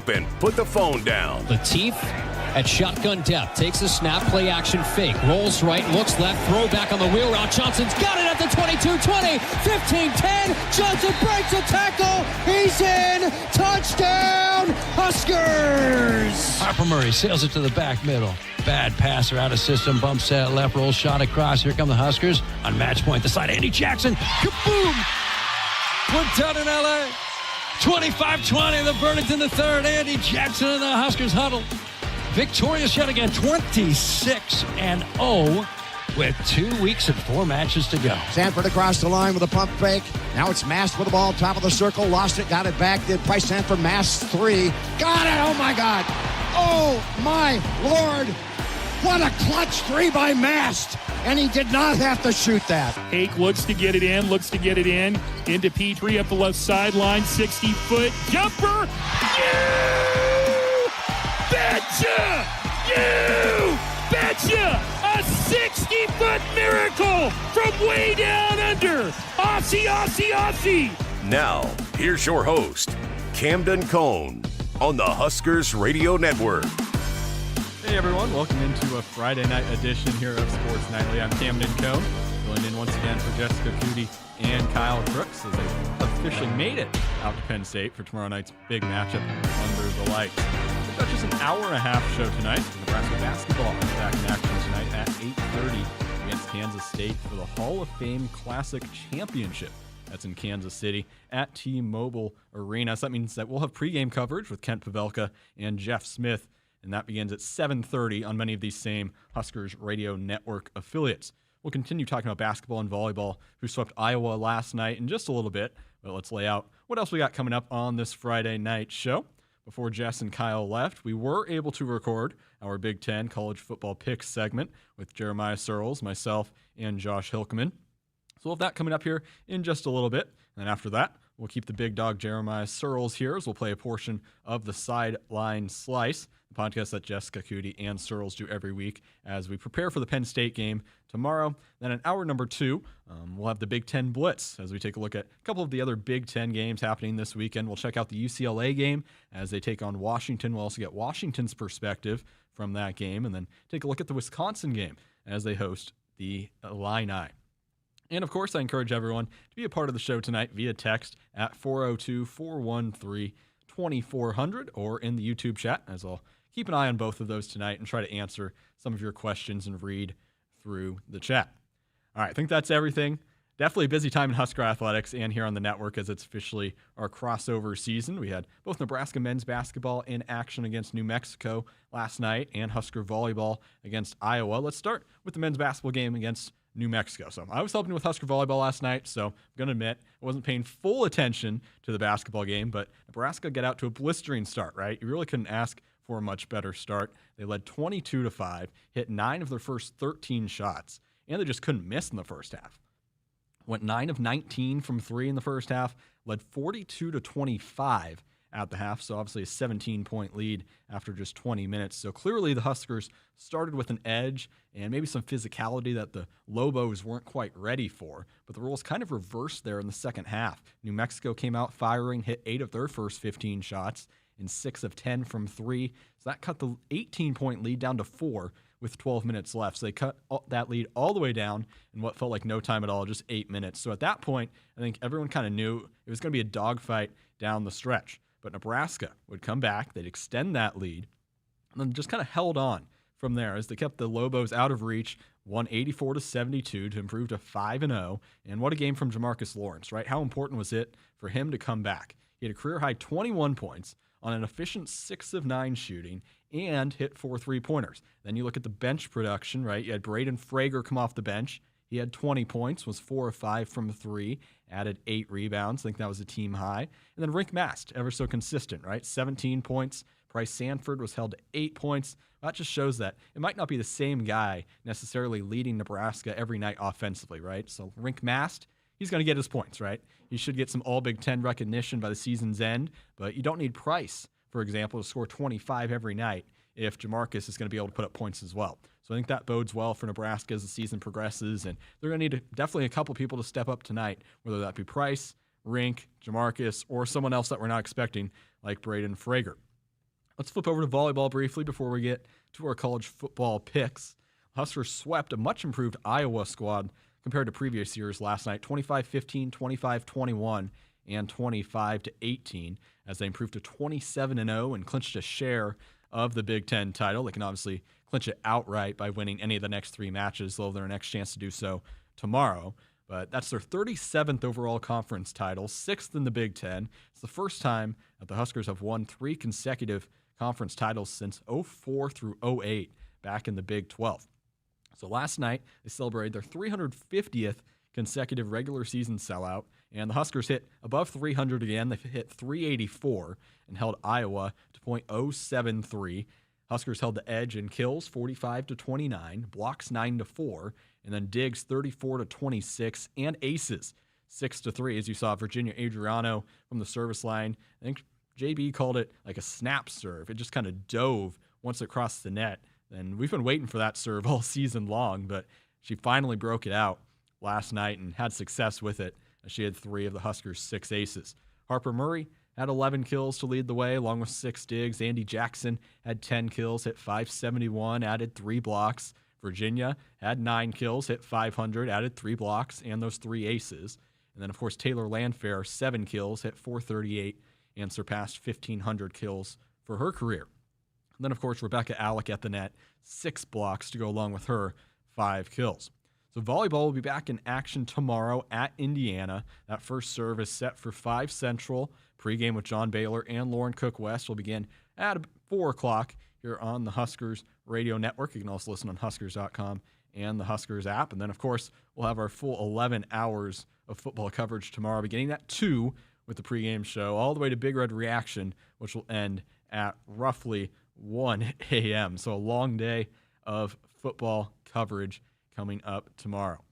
and put the phone down. Latif at shotgun depth. Takes a snap, play action fake. Rolls right, looks left, throw back on the wheel route. Johnson's got it at the 22-20, 15-10. Johnson breaks a tackle. He's in. Touchdown, Huskers. Harper Murray sails it to the back middle. Bad passer out of system, bumps that left, roll shot across. Here come the Huskers on match point. The side, Andy Jackson. Kaboom! We're done in L.A. 25-20, the verdict in the third. Andy Jackson and the Huskers huddle. Victorious yet again, 26-0 with 2 weeks and 4 matches to go. Sanford across the line with a pump fake. Now it's Mast with the ball, top of the circle. Lost it, got it back. Did Price Sanford, Mast 3. Got it! Oh, my God. Oh, my Lord. What a clutch 3 by Mast. And he did not have to shoot that. Hake looks to get it in, into Petrie up the left sideline, 60-foot jumper. You betcha! You betcha! A 60-foot miracle from way down under. Aussie, Aussie, Aussie. Now, here's your host, Camden Cone, on the Huskers Radio Network. Hey everyone, welcome into a Friday night edition here of Sports Nightly. I'm Camden Cone, filling in once again for Jessica Coody and Kyle Crooks as they officially made it out to Penn State for tomorrow night's big matchup under the lights. We've got just an hour and a half show tonight. Nebraska basketball is back in action tonight at 8:30 against Kansas State for the Hall of Fame Classic Championship. That's in Kansas City at T-Mobile Arena. So that means that we'll have pregame coverage with Kent Pavelka and Jeff Smith, and that begins at 7:30 on many of these same Huskers Radio Network affiliates. We'll continue talking about basketball and volleyball, who swept Iowa last night in just a little bit, but let's lay out what else we got coming up on this Friday night show. Before Jess and Kyle left, we were able to record our Big Ten college football picks segment with Jeremiah Sirles, myself, and Josh Hilkeman. So we'll have that coming up here in just a little bit, and then after that, we'll keep the big dog Jeremiah Sirles here as we'll play a portion of the Sideline Slice, the podcast that Jessica Coody and Sirles do every week as we prepare for the Penn State game tomorrow. Then in hour number 2, we'll have the Big Ten Blitz as we take a look at a couple of the other Big Ten games happening this weekend. We'll check out the UCLA game as they take on Washington. We'll also get Washington's perspective from that game, and then take a look at the Wisconsin game as they host the Illini. And, of course, I encourage everyone to be a part of the show tonight via text at 402-413-2400 or in the YouTube chat, as I'll keep an eye on both of those tonight and try to answer some of your questions and read through the chat. All right, I think that's everything. Definitely a busy time in Husker Athletics and here on the network as it's officially our crossover season. We had both Nebraska men's basketball in action against New Mexico last night and Husker volleyball against Iowa. Let's start with the men's basketball game against New Mexico. So I was helping with Husker volleyball last night, so I'm going to admit I wasn't paying full attention to the basketball game, but Nebraska got out to a blistering start, right? You really couldn't ask for a much better start. They led 22-5, hit 9 of their first 13 shots, and they just couldn't miss in the first half. Went 9 of 19 from 3 in the first half, led 42-25 at the half, so obviously a 17-point lead after just 20 minutes. So clearly the Huskers started with an edge and maybe some physicality that the Lobos weren't quite ready for, but the roles kind of reversed there in the second half. New Mexico came out firing, hit 8 of their first 15 shots and 6 of 10 from 3, so that cut the 18-point lead down to 4 with 12 minutes left. So they cut that lead all the way down in what felt like no time at all, just 8 minutes. So at that point, I think everyone kind of knew it was going to be a dogfight down the stretch. But Nebraska would come back, they'd extend that lead, and then just kind of held on from there as they kept the Lobos out of reach, won 84-72 to improve to 5-0. And what a game from Jamarcus Lawrence, right? How important was it for him to come back? He had a career-high 21 points on an efficient 6 of 9 shooting and hit 4 3-pointers. Then you look at the bench production, right? You had Braden Frager come off the bench. He had 20 points, was 4 of 5 from 3, added 8 rebounds. I think that was a team high. And then Rink Mast, ever so consistent, right? 17 points. Price Sanford was held to 8 points. That just shows that it might not be the same guy necessarily leading Nebraska every night offensively, right? So Rink Mast, he's going to get his points, right? He should get some All-Big Ten recognition by the season's end, but you don't need Price, for example, to score 25 every night if Jamarcus is going to be able to put up points as well. So I think that bodes well for Nebraska as the season progresses, and they're going to need definitely a couple people to step up tonight, whether that be Price, Rink, Jamarcus, or someone else that we're not expecting, like Braden Frager. Let's flip over to volleyball briefly before we get to our college football picks. Huskers swept a much-improved Iowa squad compared to previous years last night, 25-15, 25-21, and 25-18, as they improved to 27-0 and clinched a share of the Big Ten title. They can obviously clinch it outright by winning any of the next 3 matches. They'll have their next chance to do so tomorrow. But that's their 37th overall conference title, 6th in the Big Ten. It's the first time that the Huskers have won 3 consecutive conference titles since 04 through 08 back in the Big 12. So last night, they celebrated their 350th consecutive regular season sellout, and the Huskers hit above 300 again. They hit 384 and held Iowa to .073. Huskers held the edge in kills 45-29, blocks 9-4, and then digs 34-26, and aces 6-3. As you saw, Virginia Adriano from the service line, I think JB called it like a snap serve. It just kind of dove once it crossed the net. And we've been waiting for that serve all season long, but she finally broke it out last night and had success with it. She had 3 of the Huskers' 6 aces. Harper Murray had 11 kills to lead the way, along with 6 digs. Andy Jackson had 10 kills, hit .571, added 3 blocks. Virginia had 9 kills, hit .500, added 3 blocks, and those 3 aces. And then, of course, Taylor Landfair, 7 kills, hit .438, and surpassed 1,500 kills for her career. And then, of course, Rebecca Alec at the net, 6 blocks to go along with her 5 kills. So volleyball will be back in action tomorrow at Indiana. That first serve is set for 5 Central. Pregame with John Baylor and Lauren Cook West will begin at 4 o'clock here on the Huskers Radio Network. You can also listen on Huskers.com and the Huskers app. And then, of course, we'll have our full 11 hours of football coverage tomorrow, beginning at 2 with the pregame show, all the way to Big Red Reaction, which will end at roughly 1 a.m. So a long day of football coverage coming up tomorrow.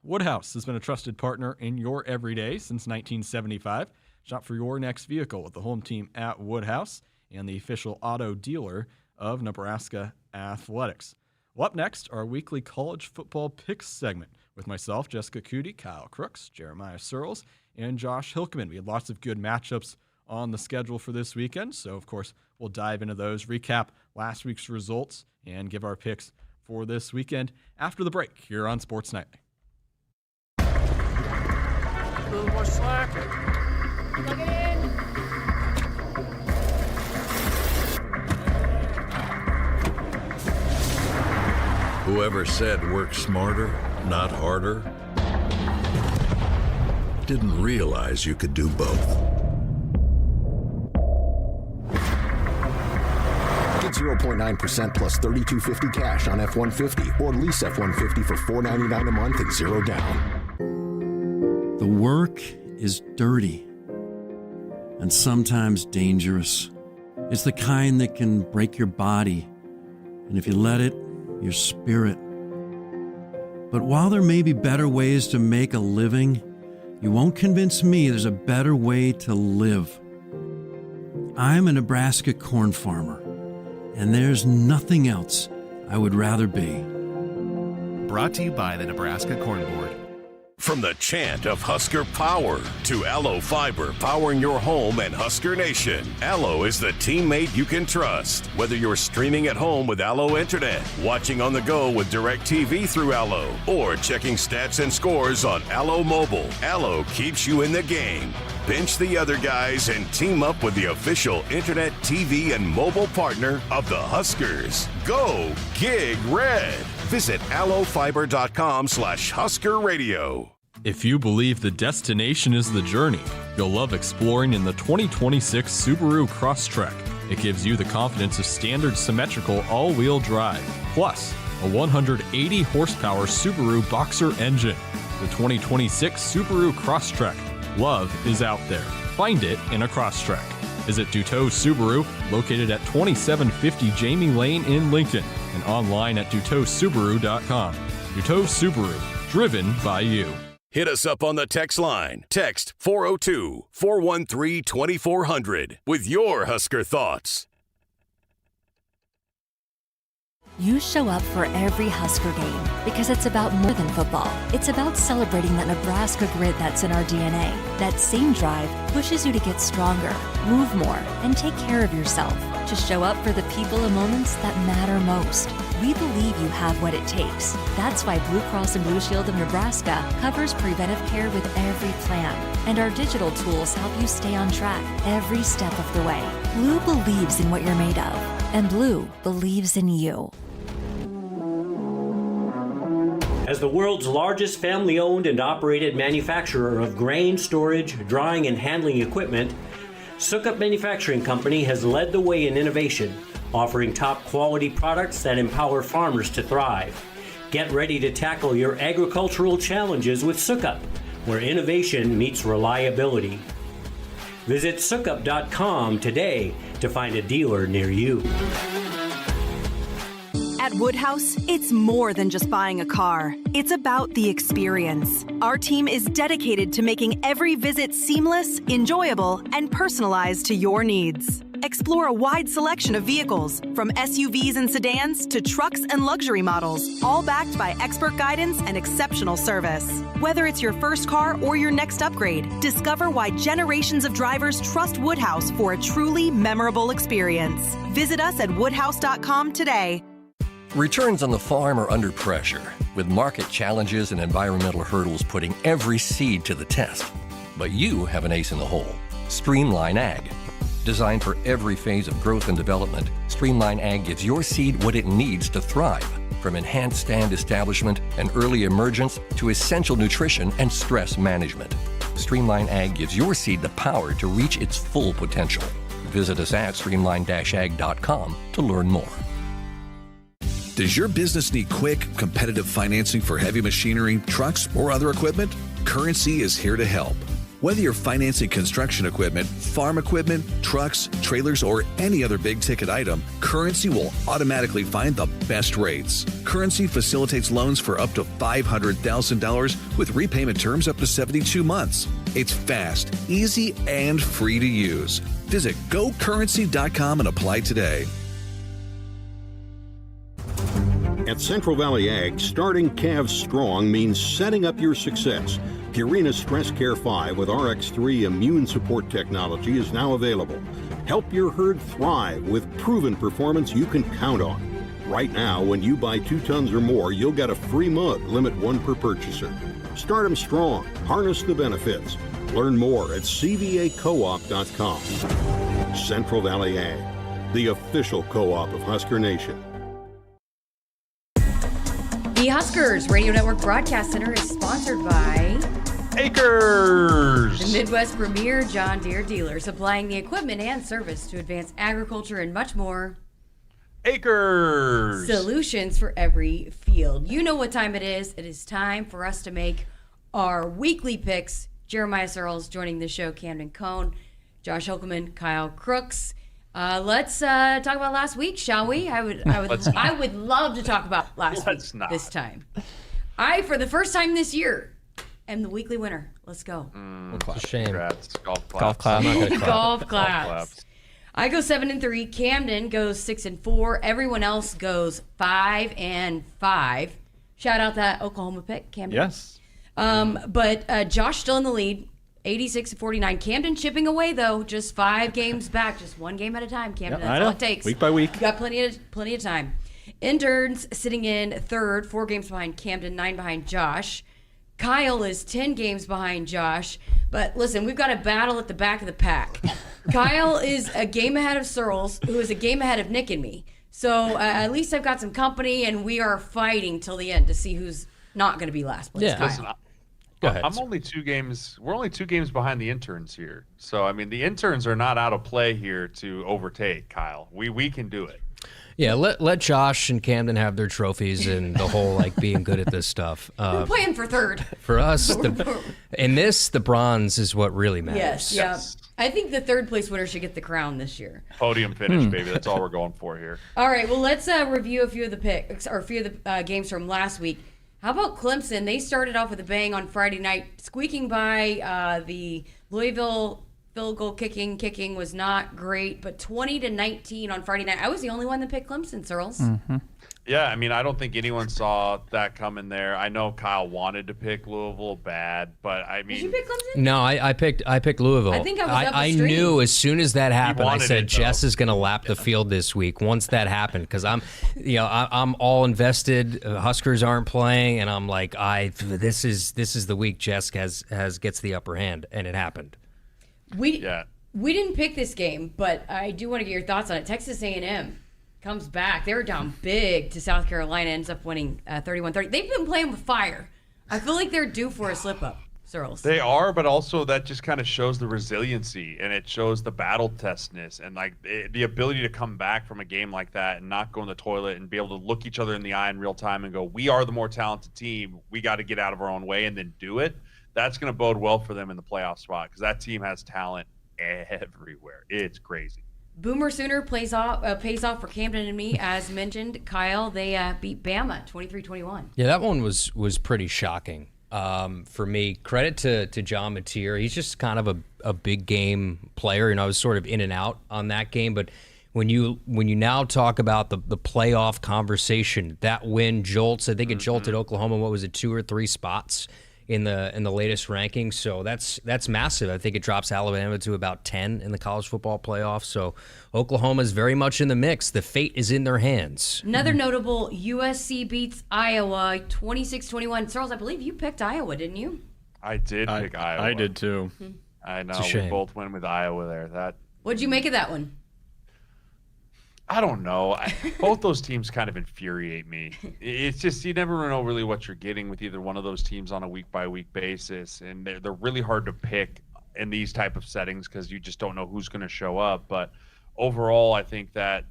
Woodhouse has been a trusted partner in your everyday since 1975. Shop for your next vehicle with the home team at Woodhouse and the official auto dealer of Nebraska Athletics. Well, up next, our weekly college football picks segment with myself, Jessica Coody, Kyle Crooks, Jeremiah Sirles, and Josh Hilkeman. We had lots of good matchups on the schedule for this weekend, so of course we'll dive into those, recap last week's results, and give our picks for this weekend after the break here on Sports Nightly. A little more slack. Plug it in. Whoever said work smarter, not harder, didn't realize you could do both. Get 0.9% plus $32.50 cash on F-150 or lease F-150 for $499 a month and 0 down. The work is dirty and sometimes dangerous. It's the kind that can break your body, and if you let it, your spirit. But while there may be better ways to make a living, you won't convince me there's a better way to live. I'm a Nebraska corn farmer, and there's nothing else I would rather be. Brought to you by the Nebraska Corn Board. From the chant of Husker power to Allo Fiber powering your home and Husker Nation, Allo is the teammate you can trust. Whether you're streaming at home with Allo Internet, watching on the go with DirecTV through Allo, or checking stats and scores on Allo Mobile, Allo keeps you in the game. Bench the other guys and team up with the official Internet, TV, and mobile partner of the Huskers. Go Gig Red. Visit allofiber.com/Husker Radio. If you believe the destination is the journey, you'll love exploring in the 2026 Subaru Crosstrek. It gives you the confidence of standard symmetrical all-wheel drive, plus a 180 horsepower Subaru Boxer engine. The 2026 Subaru Crosstrek. Love is out there. Find it in a Crosstrek. Visit Duteau Subaru, located at 2750 Jamie Lane in Lincoln, and online at DuteauSubaru.com. Duteau Subaru, driven by you. Hit us up on the text line. Text 402-413-2400 with your Husker thoughts. You show up for every Husker game because it's about more than football. It's about celebrating that Nebraska grit that's in our DNA. That same drive pushes you to get stronger, move more, and take care of yourself. To show up for the people and moments that matter most. We believe you have what it takes. That's why Blue Cross and Blue Shield of Nebraska covers preventive care with every plan. And our digital tools help you stay on track every step of the way. Blue believes in what you're made of. And Blue believes in you. As the world's largest family-owned and operated manufacturer of grain storage, drying, and handling equipment, Sukup Manufacturing Company has led the way in innovation, offering top-quality products that empower farmers to thrive. Get ready to tackle your agricultural challenges with Sukup, where innovation meets reliability. Visit sukup.com today to find a dealer near you. At Woodhouse, it's more than just buying a car. It's about the experience. Our team is dedicated to making every visit seamless, enjoyable, and personalized to your needs. Explore a wide selection of vehicles, from SUVs and sedans to trucks and luxury models, all backed by expert guidance and exceptional service. Whether it's your first car or your next upgrade, discover why generations of drivers trust Woodhouse for a truly memorable experience. Visit us at woodhouse.com today. Returns on the farm are under pressure, with market challenges and environmental hurdles putting every seed to the test. But you have an ace in the hole, Streamline Ag. Designed for every phase of growth and development, Streamline Ag gives your seed what it needs to thrive, from enhanced stand establishment and early emergence to essential nutrition and stress management. Streamline Ag gives your seed the power to reach its full potential. Visit us at streamline-ag.com to learn more. Does your business need quick, competitive financing for heavy machinery, trucks, or other equipment? Currency is here to help. Whether you're financing construction equipment, farm equipment, trucks, trailers, or any other big-ticket item, Currency will automatically find the best rates. Currency facilitates loans for up to $500,000 with repayment terms up to 72 months. It's fast, easy, and free to use. Visit gocurrency.com and apply today. At Central Valley Ag, starting calves strong means setting up your success. Purina Stress Care 5 with RX3 immune support technology is now available. Help your herd thrive with proven performance you can count on. Right now, when you buy 2 tons or more, you'll get a free mug, limit 1 per purchaser. Start them strong. Harness the benefits. Learn more at cvacoop.com. Central Valley Ag, the official co-op of Husker Nation. The Huskers Radio Network Broadcast Center is sponsored by Akrs, the Midwest premier John Deere dealer, supplying the equipment and service to advance agriculture and much more. Akrs, solutions for every field. You know what time it is. It is time for us to make our weekly picks. Jeremiah Sirles joining the show, Camden Cohn, Josh Hokelman, Kyle Crooks. Let's talk about last week, shall we? I would love to talk about last week this time. I, for the first time this year, am the weekly winner. Let's go. It's a shame. Congrats. Golf claps. Golf claps. I go 7-3. Camden goes 6-4. Everyone else goes 5-5. Shout out that Oklahoma pick, Camden. Yes. But Josh still in the lead. 86-49. Camden chipping away, though. Just 5 games back. Just 1 game at a time, Camden. That's all it takes. Week by week. Got plenty of time. Interns sitting in third, 4 games behind Camden, 9 behind Josh. Kyle is 10 games behind Josh. But listen, we've got a battle at the back of the pack. Kyle is a game ahead of Sirles, who is a game ahead of Nick and me. So at least I've got some company, and we are fighting till the end to see who's not going to be last place. Yeah. Kyle. Listen, I'm only 2 games. We're only 2 games behind the interns here. So I mean, the interns are not out of play here to overtake Kyle. We can do it. Yeah, let Josh and Camden have their trophies and the whole being good at this stuff. We're playing for third. For us, the bronze is what really matters. Yes, yeah. I think the third place winner should get the crown this year. Podium finish, baby. That's all we're going for here. All right, well, let's review a few of the picks or a few of the games from last week. How about Clemson? They started off with a bang on Friday night, squeaking by the Louisville Field goal kicking was not great, but 20-19 on Friday night. I was the only one that picked Clemson, Sirles. Mm-hmm. Yeah, I mean, I don't think anyone saw that coming there. I know Kyle wanted to pick Louisville bad, but I mean, did you pick Clemson? No, I picked Louisville. I think I was up the I stream. knew as soon as that happened, I wanted said it, though. Jess is going to lap the field this week. Once that happened, because I'm all invested. Huskers aren't playing, and I'm like, this is the week Jess gets the upper hand, and it happened. We didn't pick this game, but I do want to get your thoughts on it. Texas A&M comes back. They were down big to South Carolina, ends up winning 31-30. They've been playing with fire. I feel like they're due for a slip-up, Sirles. They are, but also that just kind of shows the resiliency, and it shows the battle testness, and like the ability to come back from a game like that and not go in the toilet and be able to look each other in the eye in real time and go, we are the more talented team. We got to get out of our own way and then do it. That's going to bode well for them in the playoff spot because that team has talent everywhere. It's crazy. Boomer Sooner pays off for Camden and me, as mentioned. Kyle, they beat Bama 23-21. Yeah, that one was pretty shocking for me. Credit to John Mateer. He's just kind of a big game player. I was sort of in and out on that game, but when you now talk about the playoff conversation, that win jolts. I think it jolted Oklahoma. What was it, 2 or 3 spots in the latest ranking? So that's massive. I think it drops Alabama to about 10 in the college football playoff. So Oklahoma is very much in the mix. The fate is in their hands. Another notable, USC beats Iowa 26-21. Sirles, I believe you picked Iowa, didn't you? I did pick Iowa. I did too. I know. It's a shame. We both went with Iowa there. What'd you make of that one? I don't know. Both those teams kind of infuriate me. It's just you never know really what you're getting with either one of those teams on a week-by-week basis, and they're really hard to pick in these type of settings because you just don't know who's going to show up. But overall, I think that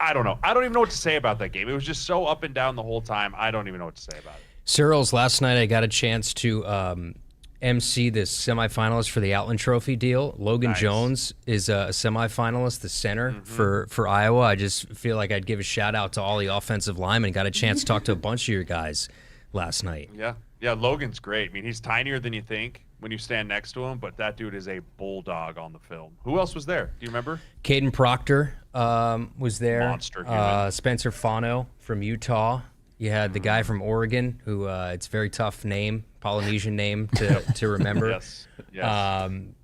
I don't know. I don't even know what to say about that game. It was just so up and down the whole time. I don't even know what to say about it. Sirles, last night I got a chance to MC the semifinalist for the Outland Trophy deal. Logan Jones is a semifinalist, the center for Iowa. I just feel like I'd give a shout out to all the offensive linemen. Got a chance to talk to a bunch of your guys last night. Yeah, Logan's great. I mean, he's tinier than you think when you stand next to him, but that dude is a bulldog on the film. Who else was there? Do you remember? Caden Proctor was there. Monster human. Spencer Fano from Utah. You had the guy from Oregon, who it's a very tough name, Polynesian name to remember. Yes.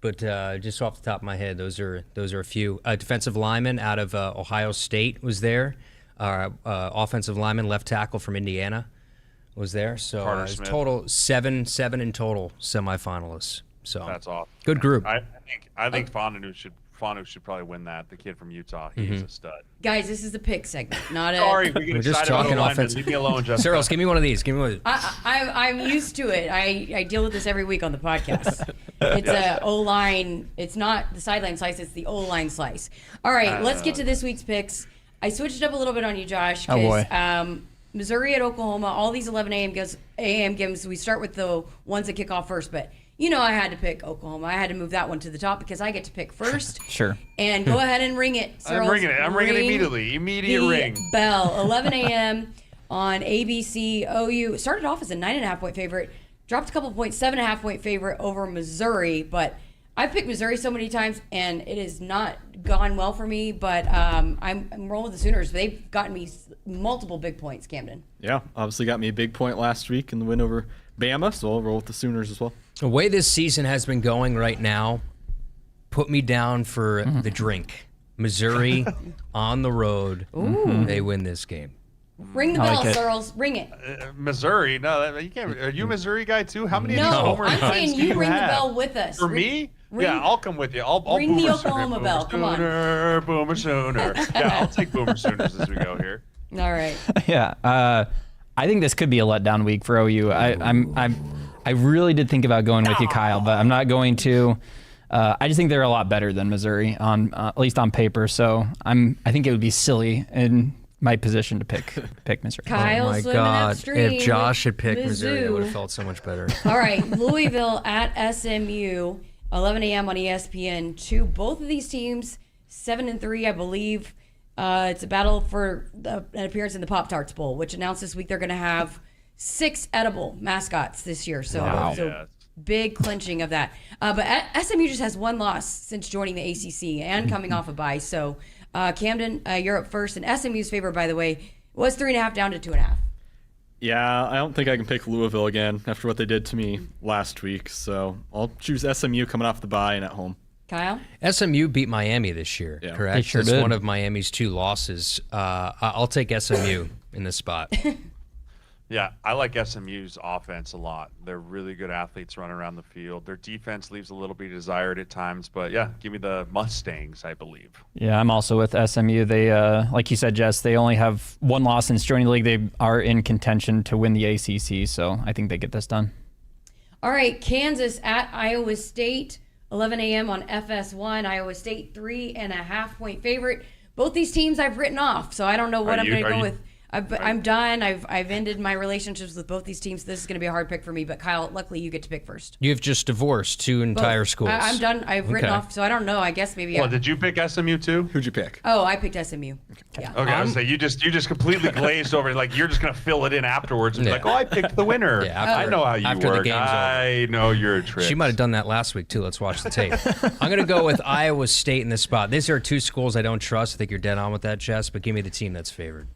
But just off the top of my head, those are a few. Defensive lineman out of Ohio State was there. Offensive lineman, left tackle from Indiana was there. So total seven in total semifinalists. So that's awesome. Good group. I think Fanu should probably win that. The kid from Utah, he's a stud. Guys, this is the pick segment, not a. Sorry, we're just talking offense. Leave me alone, Justin. Sirles, give me one of these. I'm used to it. I deal with this every week on the podcast. It's a O-line. It's not the sideline slice. It's the O-line slice. All right, let's get to this week's picks. I switched it up a little bit on you, Josh. Because Missouri at Oklahoma, all these 11 a.m. games. We start with the ones that kick off first, but. I had to pick Oklahoma. I had to move that one to the top because I get to pick first. Sure. And go ahead and ring it. Sirles, I'm ringing it. I'm ringing it immediately. Immediate ring. Bell. 11 a.m. on ABC. OU started off as a 9.5-point favorite, dropped a couple points, 7.5-point favorite over Missouri. But I've picked Missouri so many times, and it has not gone well for me. But I'm rolling with the Sooners. They've gotten me multiple big points, Camden. Yeah, obviously got me a big point last week in the win over Bama, so I'll roll with the Sooners as well. The way this season has been going right now, put me down for the drink. Missouri on the road. Ooh. They win this game. Ring the bell, Sirles. Ring it. Missouri? No, you can't. Are you a Missouri guy too? How many of these No, Homer I'm times saying do you ring have? the bell with us. For me? Yeah, I'll come with you. I'll ring the Boomer Oklahoma Sooner, bell. Come on. Boomer Sooner. Yeah, I'll take Boomer Sooners as we go here. All right. Yeah, I think this could be a letdown week for OU. I really did think about going with you, Kyle, but I'm not going to. I just think they're a lot better than Missouri on at least on paper. So I think it would be silly in my position to pick Missouri. Kyle, oh my God! If Josh had picked Missouri, it would have felt so much better. All right, Louisville at SMU, 11 a.m. on ESPN2. Both of these teams 7-3, I believe. It's a battle for an appearance in the Pop-Tarts Bowl, which announced this week they're going to have 6 edible mascots this year. So, Wow. big clinching of that. But SMU just has one loss since joining the ACC and coming off a bye. So Camden, you're up first. And SMU's favorite, by the way, was 3.5 down to 2.5. Yeah, I don't think I can pick Louisville again after what they did to me last week. So I'll choose SMU coming off the bye and at home. Kyle? SMU beat Miami this year, correct? They sure It's did. one of Miami's 2 losses. I'll take SMU in this spot. Yeah, I like SMU's offense a lot. They're really good athletes running around the field. Their defense leaves a little bit desired at times, but yeah, give me the Mustangs, I believe. Yeah, I'm also with SMU. They, like you said, Jess, they only have one loss since joining the league. They are in contention to win the ACC, so I think they get this done. All right, Kansas at Iowa State, 11 a.m. on FS1. Iowa State 3.5-point favorite. Both these teams I've written off, so I don't know what I'm going to go with. I'm done. I've ended my relationships with both these teams. This is going to be a hard pick for me, but Kyle, luckily you get to pick first. You've just divorced 2 entire schools. I'm done. I've written off, so I don't know. I guess maybe. Well, did you pick SMU too? Who'd you pick? Oh, I picked SMU. Yeah. Okay, I was saying you just completely glazed over. Like you're just gonna fill it in afterwards and be like, oh, I picked the winner. I know how you after work. The game's I know you're a trick. She might have done that last week too. Let's watch the tape. I'm gonna go with Iowa State in this spot. These are 2 schools I don't trust. I think you're dead on with that, Jess. But give me the team that's favored.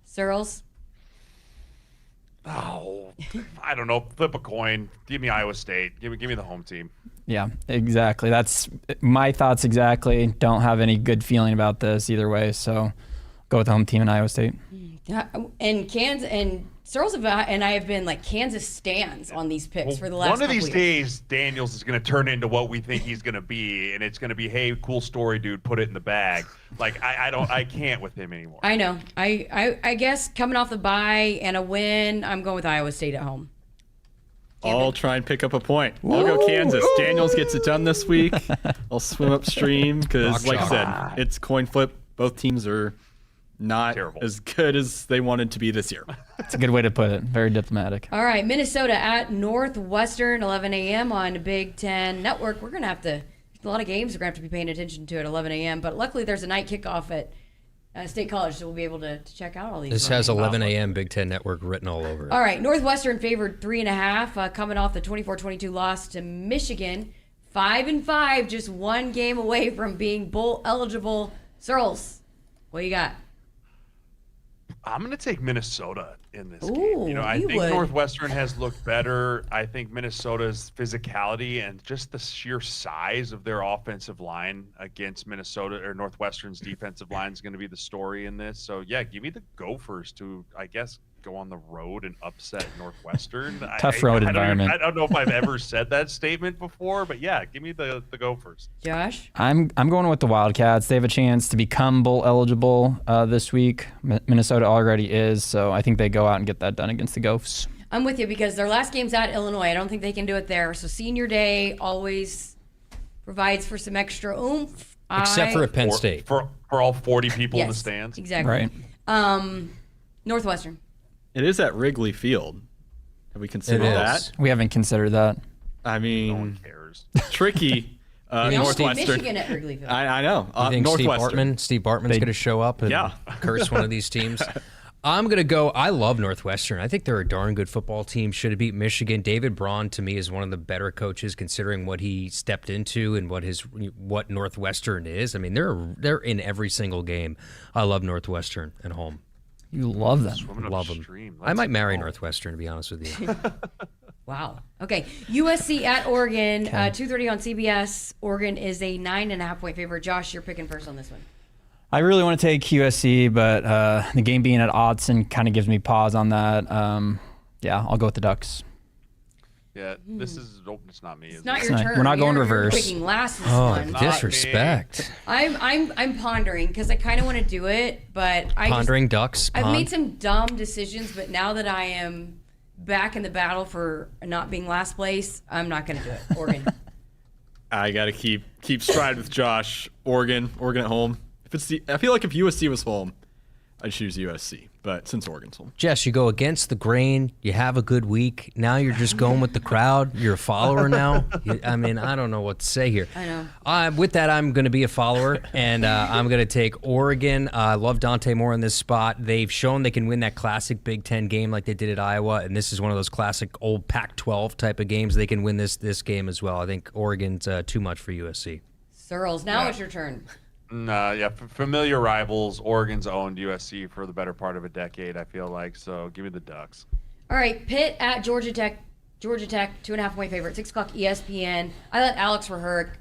Sirles. Oh, I don't know. Flip a coin. Give me Iowa State. Give me the home team. Yeah, exactly. That's my thoughts exactly. Don't have any good feeling about this either way, so go with the home team in Iowa State. And Kansas and Sirles and I have been like Kansas stands on these picks for the last One of these couple years. days, Daniels is going to turn into what we think he's going to be, and it's going to be, hey, cool story, dude, put it in the bag. Like I can't with him anymore. I know. I guess coming off the bye and a win, I'm going with Iowa State at home. I'll try and pick up a point. I'll go Kansas. Daniels gets it done this week. I'll swim upstream because, like I said, it's coin flip. Both teams are not as good as they wanted to be this year. That's a good way to put it. Very diplomatic. All right, Minnesota at Northwestern, 11 a.m. on Big Ten Network. We're going to have to, a lot of games we're going to have to be paying attention to at 11 a.m., but luckily there's a night kickoff at State College, so we'll be able to check out all these. This has 11 a.m. Big Ten Network written all over it. All right, Northwestern favored 3.5, coming off the 24-22 loss to Michigan. 5-5, just one game away from being bowl eligible. Sirles, what do you got? I'm going to take Minnesota in this Ooh, game. You know, I think would. Northwestern has looked better. I think Minnesota's physicality and just the sheer size of their offensive line against Minnesota or Northwestern's defensive line is going to be the story in this. So, yeah, give me the Gophers to, I guess, go on the road and upset Northwestern. Tough road environment. I don't know if I've ever said that statement before, but yeah, give me the Gophers. Josh? I'm going with the Wildcats. They have a chance to become bowl eligible this week. Minnesota already is, so I think they go out and get that done against the Gophs. I'm with you because their last game's at Illinois. I don't think they can do it there. So senior day always provides for some extra oomph. Except for at Penn State. For all 40 people in the Yes, stands? Exactly. Right. Northwestern. It is at Wrigley Field. Have we considered that? We haven't considered that. I mean, no one cares. Tricky. Northwestern. Michigan at Wrigley Field. I know. You think Northwestern. Steve Bartman's going to show up and curse one of these teams? I'm going to go. I love Northwestern. I think they're a darn good football team. Should have beat Michigan. David Braun, to me, is one of the better coaches considering what he stepped into and what Northwestern is. I mean, they're in every single game. I love Northwestern at home. You love them. Love them. I might marry Northwestern, to be honest with you. Wow. Okay. USC at Oregon, 2:30 on CBS. Oregon is a 9.5-point favorite. Josh, you're picking first on this one. I really want to take USC, but the game being at Autzen kind of gives me pause on that. Yeah, I'll go with the Ducks. Yeah, this is it's not me. It's not your turn. We're not going You're reverse. picking last this Oh, one. disrespect. I'm pondering because I kind of want to do it, but Ducks. I've made some dumb decisions, but now that I am back in the battle for not being last place, I'm not going to do it. Oregon. I got to keep stride with Josh. Oregon at home. I feel like if USC was home, I'd choose USC, but since Oregon's home. Jess, you go against the grain. You have a good week. Now you're just going with the crowd. You're a follower now. I mean, I don't know what to say here. I know. With that, I'm going to be a follower, and I'm going to take Oregon. I love Dante Moore in this spot. They've shown they can win that classic Big Ten game like they did at Iowa, and this is one of those classic old Pac-12 type of games. They can win this game as well. I think Oregon's too much for USC. Sirles, now it's your turn. Familiar rivals. Oregon's owned USC for the better part of a decade, I feel like. So give me the Ducks. All right, Pitt at Georgia Tech. Georgia Tech, 2.5-point favorite, 6 o'clock ESPN. I let Alex Verherk,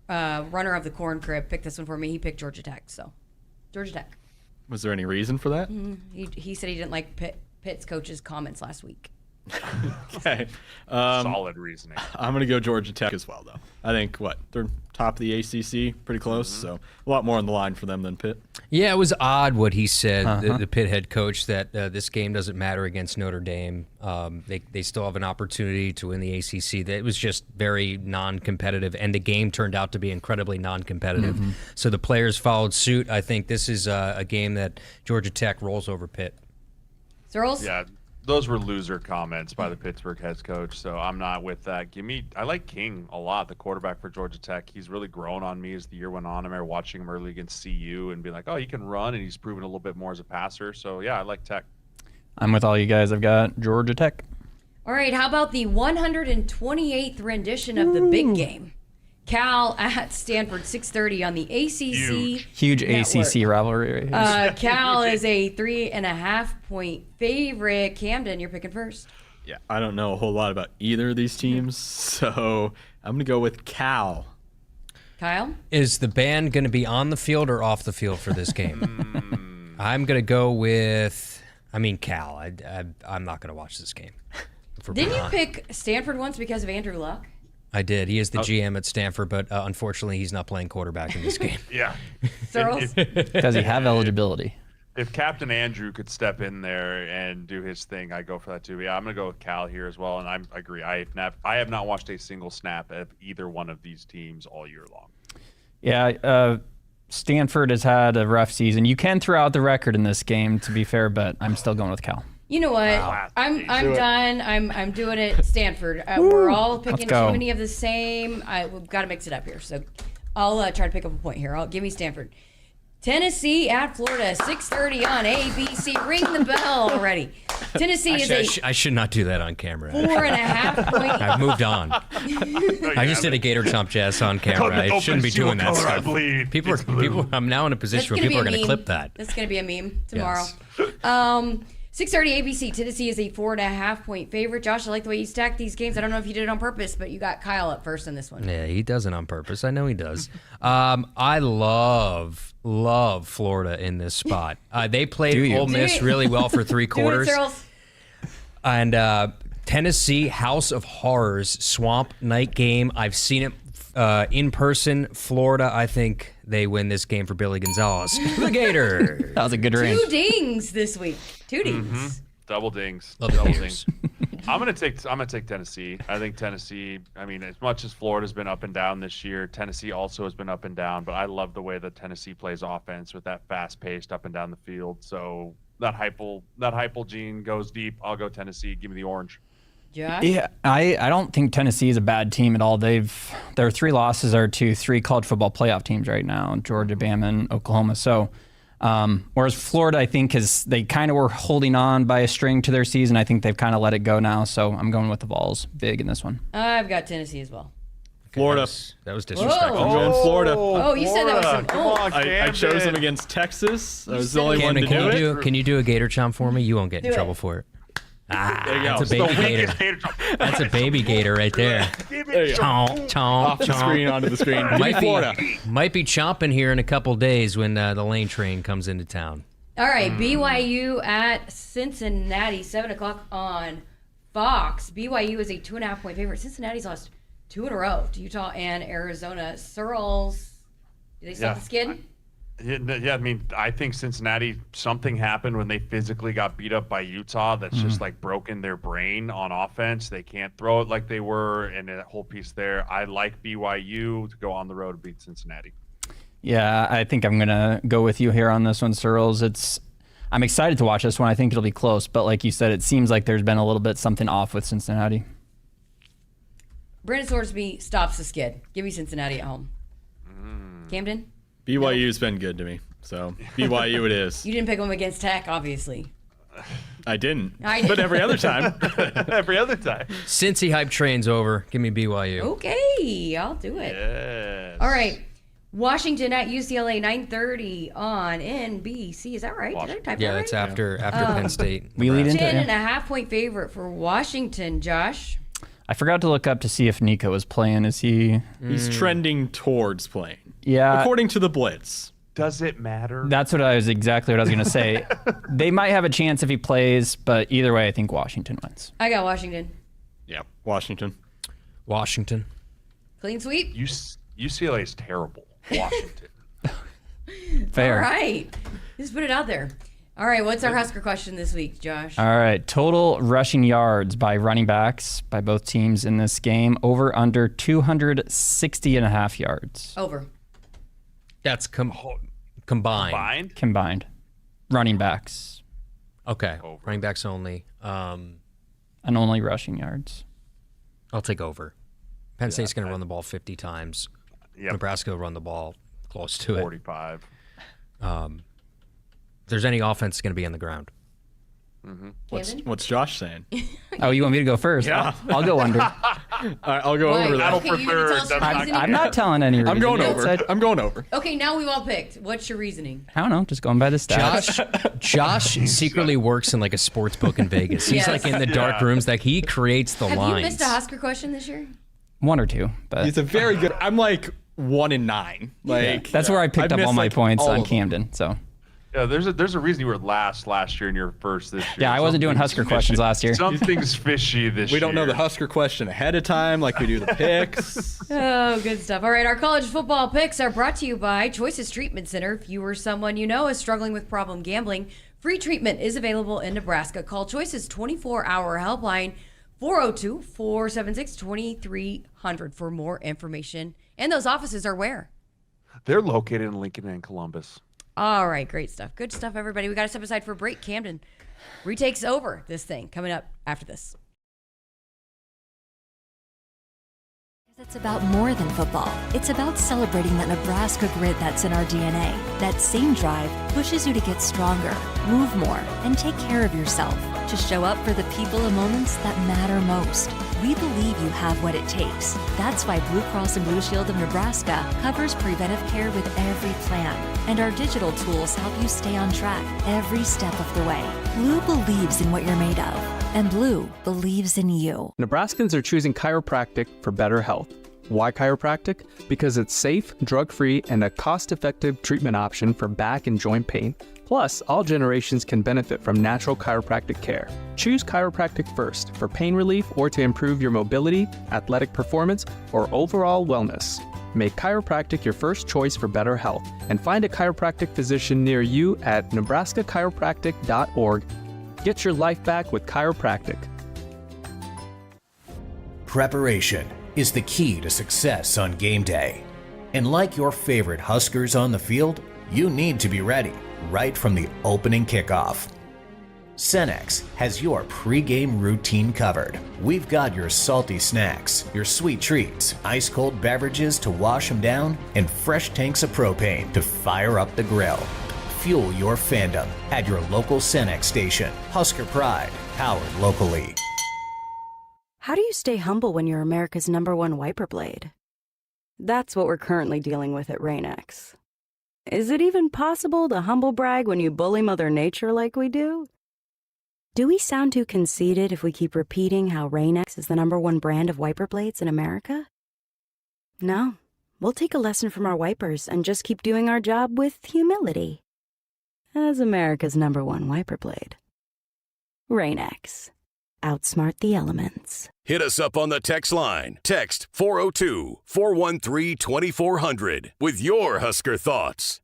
runner of the Corn Crib, pick this one for me. He picked Georgia Tech, so Georgia Tech. Was there any reason for that? He said he didn't like Pitt's coach's comments last week. Okay. Solid reasoning. I'm going to go Georgia Tech as well, though. I think, they're top of the ACC, pretty close, so a lot more on the line for them than Pitt. Yeah, it was odd what he said, the Pitt head coach, that this game doesn't matter against Notre Dame. They still have an opportunity to win the ACC. It was just very non-competitive, and the game turned out to be incredibly non-competitive. So the players followed suit. I think this is a game that Georgia Tech rolls over Pitt. Sirles? Yeah. Those were loser comments by the Pittsburgh head coach, so I'm not with that. I like King a lot, the quarterback for Georgia Tech. He's really grown on me as the year went on. I remember watching him early against CU and being like, oh, he can run, and he's proven a little bit more as a passer. So, yeah, I like Tech. I'm with all you guys. I've got Georgia Tech. All right, how about the 128th rendition of the big game? Cal at Stanford, 6:30 on the ACC. Huge network. ACC rivalry. Cal is a 3.5-point favorite. Camden, you're picking first. Yeah, I don't know a whole lot about either of these teams, so I'm going to go with Cal. Kyle? Is the band going to be on the field or off the field for this game? I'm going to go with, Cal. I'm not going to watch this game. Didn't you pick Stanford once because of Andrew Luck? I did. He is the GM at Stanford, but unfortunately, he's not playing quarterback in this game. Yeah. Does he have eligibility? If Captain Andrew could step in there and do his thing, I go for that too. Yeah, I'm going to go with Cal here as well, and I agree. I have not watched a single snap of either one of these teams all year long. Yeah, Stanford has had a rough season. You can throw out the record in this game, to be fair, but I'm still going with Cal. You know what? Wow. I'm done. I'm doing it. Stanford. We're all picking too many of the same. We've got to mix it up here. So I'll try to pick up a point here. Give me Stanford. Tennessee at Florida, 6:30 on ABC. Ring the bell already. Tennessee I should not do that on camera. 4.5-point. I've moved on. I just did a Gator Chomp Jazz on camera. I shouldn't be doing that stuff. People. I'm now in a position where people are going to clip that. That's going to be a meme tomorrow. Yes. 6:30 ABC. Tennessee is a 4.5-point favorite. Josh, I like the way you stacked these games. I don't know if you did it on purpose, but you got Kyle up first in this one. Yeah, he does it on purpose. I know he does. I love Florida in this spot. They played Ole Miss really well for 3 quarters. And Tennessee, House of Horrors, Swamp Night game. I've seen it in person. Florida, I think they win this game for Billy Gonzalez. The Gator. That was a good range. 2 dings this week. 2 dings. Double dings. Double dings. I'm gonna take Tennessee. I think Tennessee. As much as Florida's been up and down this year, Tennessee also has been up and down. But I love the way that Tennessee plays offense with that fast-paced up and down the field. So that Heupel gene goes deep. I'll go Tennessee. Give me the orange. Josh? Yeah, I don't think Tennessee is a bad team at all. Their 3 losses are to 3 college football playoff teams right now: Georgia, Bama, and Oklahoma. So. Whereas Florida, I think, they kind of were holding on by a string to their season. I think they've kind of let it go now, so I'm going with the Vols big in this one. I've got Tennessee as well. Florida. That was disrespectful. I'm going Florida. Oh, you said that was some. Come on, I chose them against Texas. I was the only one to do it. Can you do a Gator Chomp for me? You won't get in trouble for it. There you go. That's a baby gator. That's a baby gator right there. Chomp, chomp, Off the screen, onto the screen. Might be chomping here in a couple days when the lane train comes into town. All right, BYU at Cincinnati, 7 o'clock on Fox. BYU is a 2.5-point favorite. Cincinnati's lost 2 in a row to Utah and Arizona. Sirles, do they stop the skid? Yeah, I think Cincinnati, something happened when they physically got beat up by Utah that's just like broken their brain on offense. They can't throw it like they were, and that whole piece there. I like BYU to go on the road to beat Cincinnati. Yeah, I think I'm going to go with you here on this one, Sirles. I'm excited to watch this one. I think it'll be close, but like you said, it seems like there's been a little bit something off with Cincinnati. Brandon Sorsby stops the skid. Give me Cincinnati at home. Camden? BYU's been good to me, so BYU it is. You didn't pick them against Tech, obviously. I didn't. But every other time. Every other time. Cincy hype train's over. Give me BYU. Okay, I'll do it. Yes. All right. Washington at UCLA, 9:30 on NBC. Is that right? Did I type that Yeah, right? that's after Penn State. We lead into it. 10.5-point favorite for Washington, Josh. I forgot to look up to see if Nico was playing. Is he? He's trending towards playing. Yeah. According to the Blitz. Does it matter? That's what I was going to say. They might have a chance if he plays, but either way, I think Washington wins. I got Washington. Yeah, Washington. Washington. Clean sweep? UCLA is terrible. Washington. Fair. All right. Just put it out there. All right, what's our Husker question this week, Josh? All right, total rushing yards by running backs by both teams in this game, over under 260.5 yards. Over. That's combined. Combined. Running backs. Okay. Running backs only. And only rushing yards. I'll take over. Penn State's going to run the ball 50 times. Yep. Nebraska will run the ball close to 45. If there's any offense, it's going to be on the ground. What's Josh saying? Oh, you want me to go first? Yeah. I'll go under. All right, I'll go over that. Okay, you're gonna tell us your reasoning? I'm not telling any reason. I'm going over. I'm going over. Okay, now we've all picked. What's your reasoning? I don't know, just going by the stats. Josh secretly works in like a sports book in Vegas. He's Yes. like in the dark rooms. Like he creates the Have lines. you missed a Husker question this year? One or two, but It's a very good. I'm like 1 in 9. Like that's where I picked up missed, all my like, points all on of them. Camden. So Yeah, there's a reason you were last year and you're first this year. yeah, I wasn't doing Husker questions last year. Something's fishy this year. We don't know the Husker question ahead of time like we do the picks. Oh, good stuff. All right, our college football picks are brought to you by Choices Treatment Center. If you or someone you know is struggling with problem gambling, free treatment is available in Nebraska. Call Choices 24-hour helpline 402-476-2300 for more information. And those offices are where? They're located in Lincoln and Columbus. All right, great stuff. Good stuff, everybody. We got to step aside for a break. Camden retakes over this thing coming up after this. It's about more than football. It's about celebrating that Nebraska grit that's in our DNA. That same drive pushes you to get stronger, move more, and take care of yourself. To show up for the people and moments that matter most. We believe you have what it takes. That's why Blue Cross and Blue Shield of Nebraska covers preventive care with every plan. And our digital tools help you stay on track every step of the way. Blue believes in what you're made of. And Blue believes in you. Nebraskans are choosing chiropractic for better health. Why chiropractic? Because it's safe, drug-free, and a cost-effective treatment option for back and joint pain. Plus, all generations can benefit from natural chiropractic care. Choose chiropractic first for pain relief or to improve your mobility, athletic performance, or overall wellness. Make chiropractic your first choice for better health and find a chiropractic physician near you at nebraskachiropractic.org. Get your life back with chiropractic. Preparation is the key to success on game day. And like your favorite Huskers on the field, you need to be ready right from the opening kickoff. Cenex has your pre-game routine covered. We've got your salty snacks, your sweet treats, ice-cold beverages to wash them down, and fresh tanks of propane to fire up the grill. Fuel your fandom at your local Cenex station. Husker Pride, powered locally. How do you stay humble when you're America's #1 wiper blade? That's what we're currently dealing with at Rain-X. Is it even possible to humble brag when you bully Mother Nature like we do? Do we sound too conceited if we keep repeating how Rain-X is the #1 brand of wiper blades in America? No, we'll take a lesson from our wipers and just keep doing our job with humility. As America's #1 wiper blade. Rain-X. Outsmart the elements. Hit us up on the text line. Text 402-413-2400 with your Husker thoughts.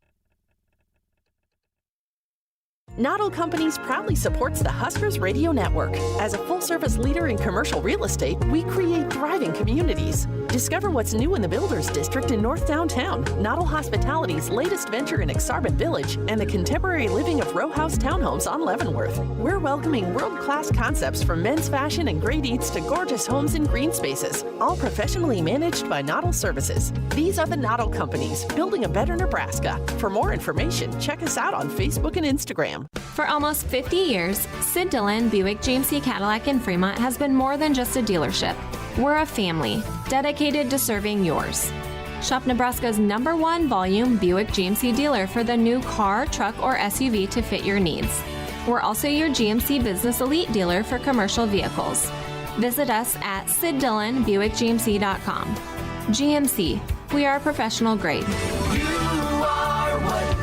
Noddle Companies proudly supports the Huskers Radio Network. As a full-service leader in commercial real estate, we create thriving communities. Discover what's new in the Builders District in North Downtown, Noddle Hospitality's latest venture in Exarban Village, and the contemporary living of row house townhomes on Leavenworth. We're welcoming world-class concepts from men's fashion and great eats to gorgeous homes and green spaces, all professionally managed by Noddle Services. These are the Noddle Companies, building a better Nebraska. For more information, check us out on Facebook and Instagram. For almost 50 years, Sid Dillon Buick GMC Cadillac in Fremont has been more than just a dealership. We're a family dedicated to serving yours. Shop Nebraska's #1 volume Buick GMC dealer for the new car, truck, or SUV to fit your needs. We're also your GMC Business Elite dealer for commercial vehicles. Visit us at SidDillonBuickGMC.com. GMC, we are professional grade.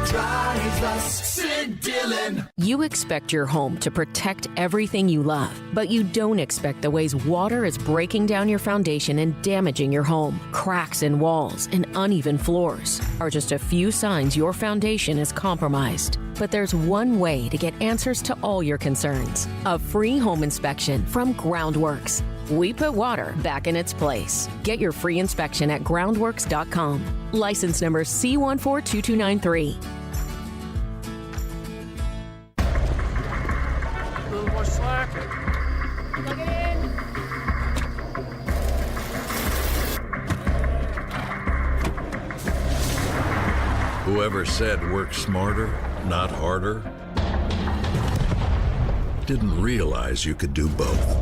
Drives us, Sid Dillon. You expect your home to protect everything you love, but you don't expect the ways water is breaking down your foundation and damaging your home. Cracks in walls and uneven floors are just a few signs your foundation is compromised. But there's one way to get answers to all your concerns: a free home inspection from Groundworks. We put water back in its place. Get your free inspection at groundworks.com. License number C142293. A little more slack. Plug it in. Whoever said work smarter, not harder, didn't realize you could do both.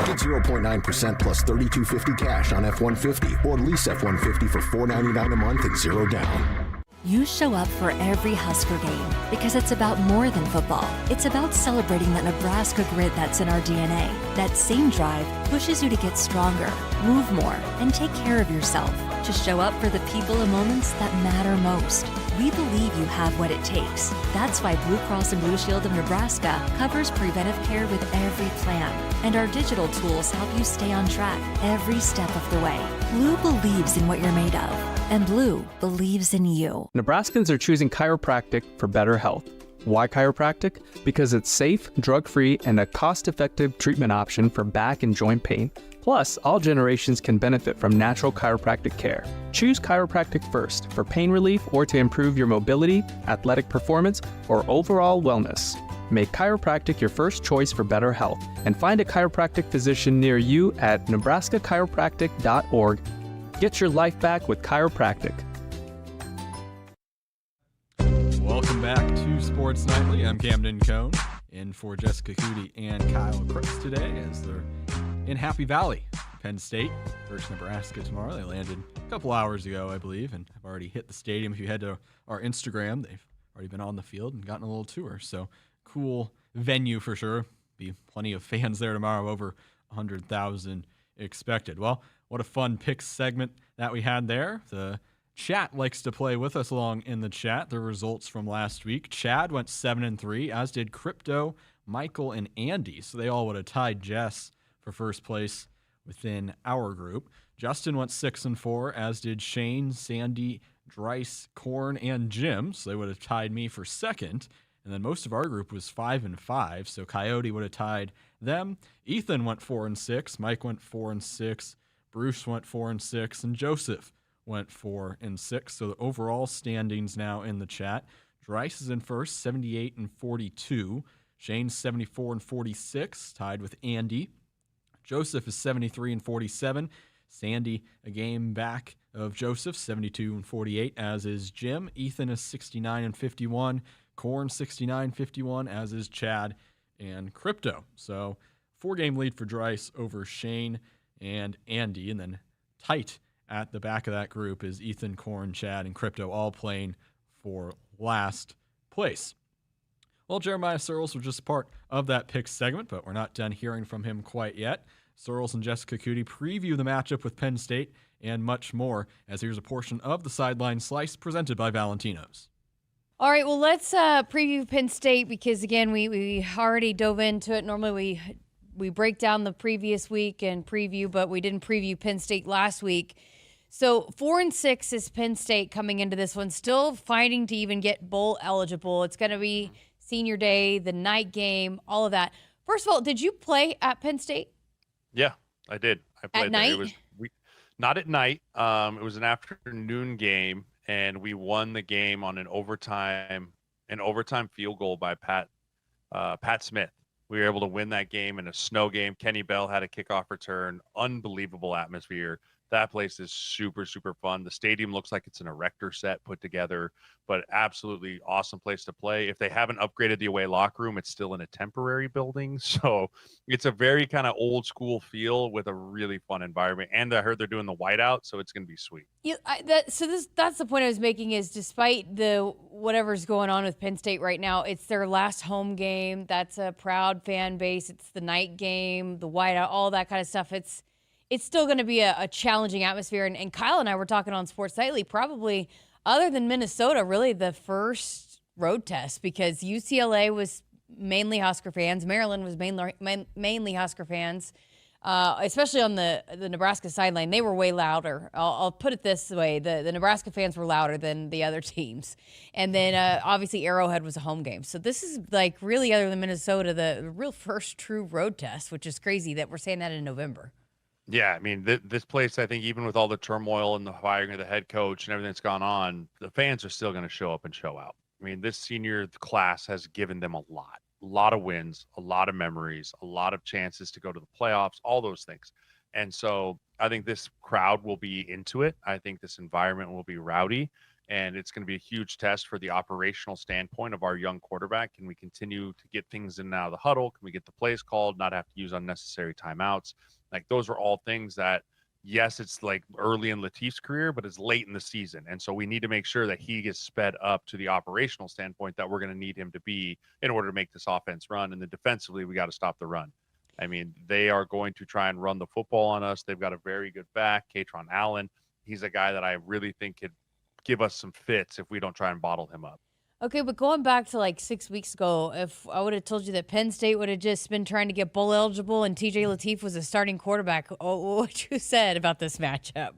Get 0.9% plus $32.50 cash on F-150 or lease F-150 for $499 a month and $0 down. You show up for every Husker game because it's about more than football. It's about celebrating that Nebraska grit that's in our DNA. That same drive pushes you to get stronger, move more, and take care of yourself. To show up for the people and moments that matter most. We believe you have what it takes. That's why Blue Cross and Blue Shield of Nebraska covers preventive care with every plan. And our digital tools help you stay on track every step of the way. Blue believes in what you're made of. And Blue believes in you. Nebraskans are choosing chiropractic for better health. Why chiropractic? Because it's safe, drug-free, and a cost-effective treatment option for back and joint pain. Plus, all generations can benefit from natural chiropractic care. Choose chiropractic first for pain relief or to improve your mobility, athletic performance, or overall wellness. Make chiropractic your first choice for better health and find a chiropractic physician near you at nebraskachiropractic.org. Get your life back with chiropractic. Welcome back to Sports Nightly. I'm Camden Cohn, in for Jessica Coody and Kyle Crooks today as they're in Happy Valley, Penn State versus Nebraska tomorrow. They landed a couple hours ago, I believe, and have already hit the stadium. If you head to our Instagram, they've already been on the field and gotten a little tour. So cool venue for sure. Be plenty of fans there tomorrow, over 100,000 expected. Well, what a fun picks segment that we had there. The chat likes to play with us along in the chat. The results from last week. Chad went 7-3, as did Crypto, Michael, and Andy. So they all would have tied Jess for first place within our group. Justin went 6-4, as did Shane, Sandy, Dryce, Korn, and Jim. So they would have tied me for second. And then most of our group was 5-5. So Coyote would have tied them. Ethan went 4-6. Mike went 4-6. Bruce went 4-6. And Joseph went 4-6. So the overall standings now in the chat. Dryce is in first, 78-42. Shane's 74-46, tied with Andy. Joseph is 73-47. Sandy, a game back of Joseph, 72-48, as is Jim. Ethan is 69-51. Korn 69-51, as is Chad and Crypto. So 4-game lead for Dryce over Shane and Andy. And then tight at the back of that group is Ethan, Korn, Chad, and Crypto, all playing for last place. Well, Jeremiah Sirles was just part of that pick segment, but we're not done hearing from him quite yet. Sirles and Jessica Coody preview the matchup with Penn State and much more, as here's a portion of the Sideline Slice presented by Valentino's. All right, well, let's preview Penn State because, again, we already dove into it. Normally we break down the previous week and preview, but we didn't preview Penn State last week. So 4-6 is Penn State coming into this one, still fighting to even get bowl eligible. It's going to be senior day, the night game, all of that. First of all, did you play at Penn State? Yeah, I did. I played At there. night? It was not at night. It was an afternoon game, and we won the game on an overtime field goal by Pat Smith. We were able to win that game in a snow game. Kenny Bell had a kickoff return. Unbelievable atmosphere. That place is super, super fun. The stadium looks like it's an erector set put together, but absolutely awesome place to play. If they haven't upgraded the away locker room, it's still in a temporary building. So it's a very kind of old school feel with a really fun environment. And I heard they're doing the whiteout, so it's going to be sweet. That's the point I was making is despite the whatever's going on with Penn State right now, it's their last home game. That's a proud fan base. It's the night game, the whiteout, all that kind of stuff. It's still going to be a challenging atmosphere. And Kyle and I were talking on Sports Nightly, probably other than Minnesota, really the first road test, because UCLA was mainly Husker fans. Maryland was mainly Husker fans, especially on the Nebraska sideline. They were way louder. I'll put it this way. The Nebraska fans were louder than the other teams. And then obviously Arrowhead was a home game. So this is like really, other than Minnesota, the real first true road test, which is crazy that we're saying that in November. Yeah, I mean, this place, I think, even with all the turmoil and the firing of the head coach and everything that's gone on, the fans are still going to show up and show out. I mean, this senior class has given them a lot of wins, a lot of memories, a lot of chances to go to the playoffs, all those things. And so I think this crowd will be into it. I think this environment will be rowdy, and it's going to be a huge test for the operational standpoint of our young quarterback. Can we continue to get things in and out of the huddle? Can we get the plays called, not have to use unnecessary timeouts? Like, those are all things that, yes, it's like early in Latif's career, but it's late in the season. And so we need to make sure that he gets sped up to the operational standpoint that we're going to need him to be in order to make this offense run. And then defensively, we got to stop the run. I mean, they are going to try and run the football on us. They've got a very good back, Katron Allen. He's a guy that I really think could give us some fits if we don't try and bottle him up. Okay, but going back to like 6 weeks ago, if I would have told you that Penn State would have just been trying to get bowl eligible and TJ Latif was a starting quarterback, what you said about this matchup?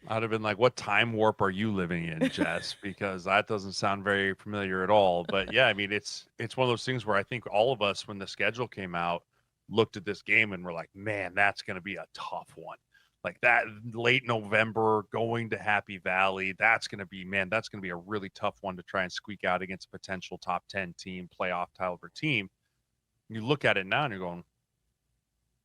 I'd have been like, what time warp are you living in, Jess? Because that doesn't sound very familiar at all. But yeah, I mean, it's one of those things where I think all of us, when the schedule came out, looked at this game and were like, man, that's going to be a tough one. Like that late November going to Happy Valley, that's going to be a really tough one to try and squeak out against a potential top 10 team, playoff caliber team. You look at it now and you're going,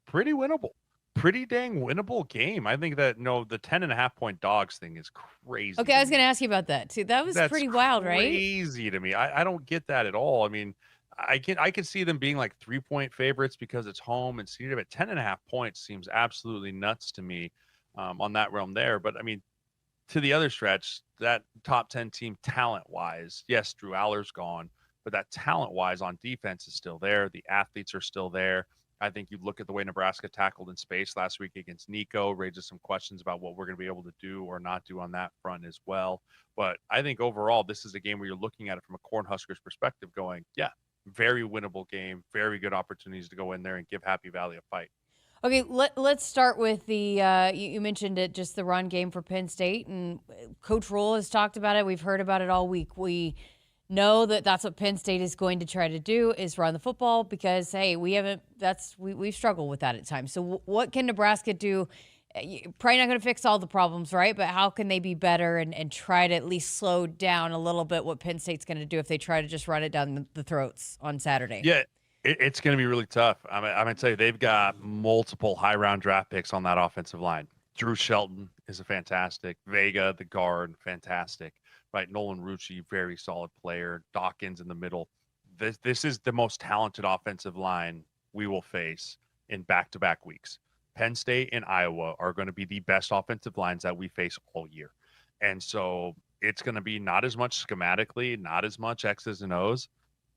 pretty winnable, pretty dang winnable game. I think that, the 10.5 point dogs thing is crazy. Okay, I was going to ask you about that too. That's pretty wild, right? Crazy to me. I don't get that at all. I mean, I can see them being like 3-point favorites because it's home and senior, but 10.5 points seems absolutely nuts to me on that realm there. But I mean, to the other stretch, that top 10 team talent wise, yes, Drew Aller's gone, but that talent wise on defense is still there. The athletes are still there. I think you look at the way Nebraska tackled in space last week against Nico, raises some questions about what we're going to be able to do or not do on that front as well. But I think overall, this is a game where you're looking at it from a Cornhuskers perspective going, yeah, very winnable game, very good opportunities to go in there and give Happy Valley a fight. Okay, let's start with the, you mentioned it, just the run game for Penn State, and Coach Rule has talked about it. We've heard about it all week. We know that that's what Penn State is going to try to do, is run the football, because, hey, we've struggled with that at times. So what can Nebraska do? Probably not going to fix all the problems, right? But how can they be better and try to at least slow down a little bit what Penn State's going to do if they try to just run it down the throats on Saturday? Yeah, it's going to be really tough. I'm going to tell you, they've got multiple high-round draft picks on that offensive line. Drew Shelton is a fantastic. Vega, the guard, fantastic. Right, Nolan Rucci, very solid player. Dawkins in the middle. This is the most talented offensive line we will face in back-to-back weeks. Penn State and Iowa are going to be the best offensive lines that we face all year. And so it's going to be not as much schematically, not as much X's and O's.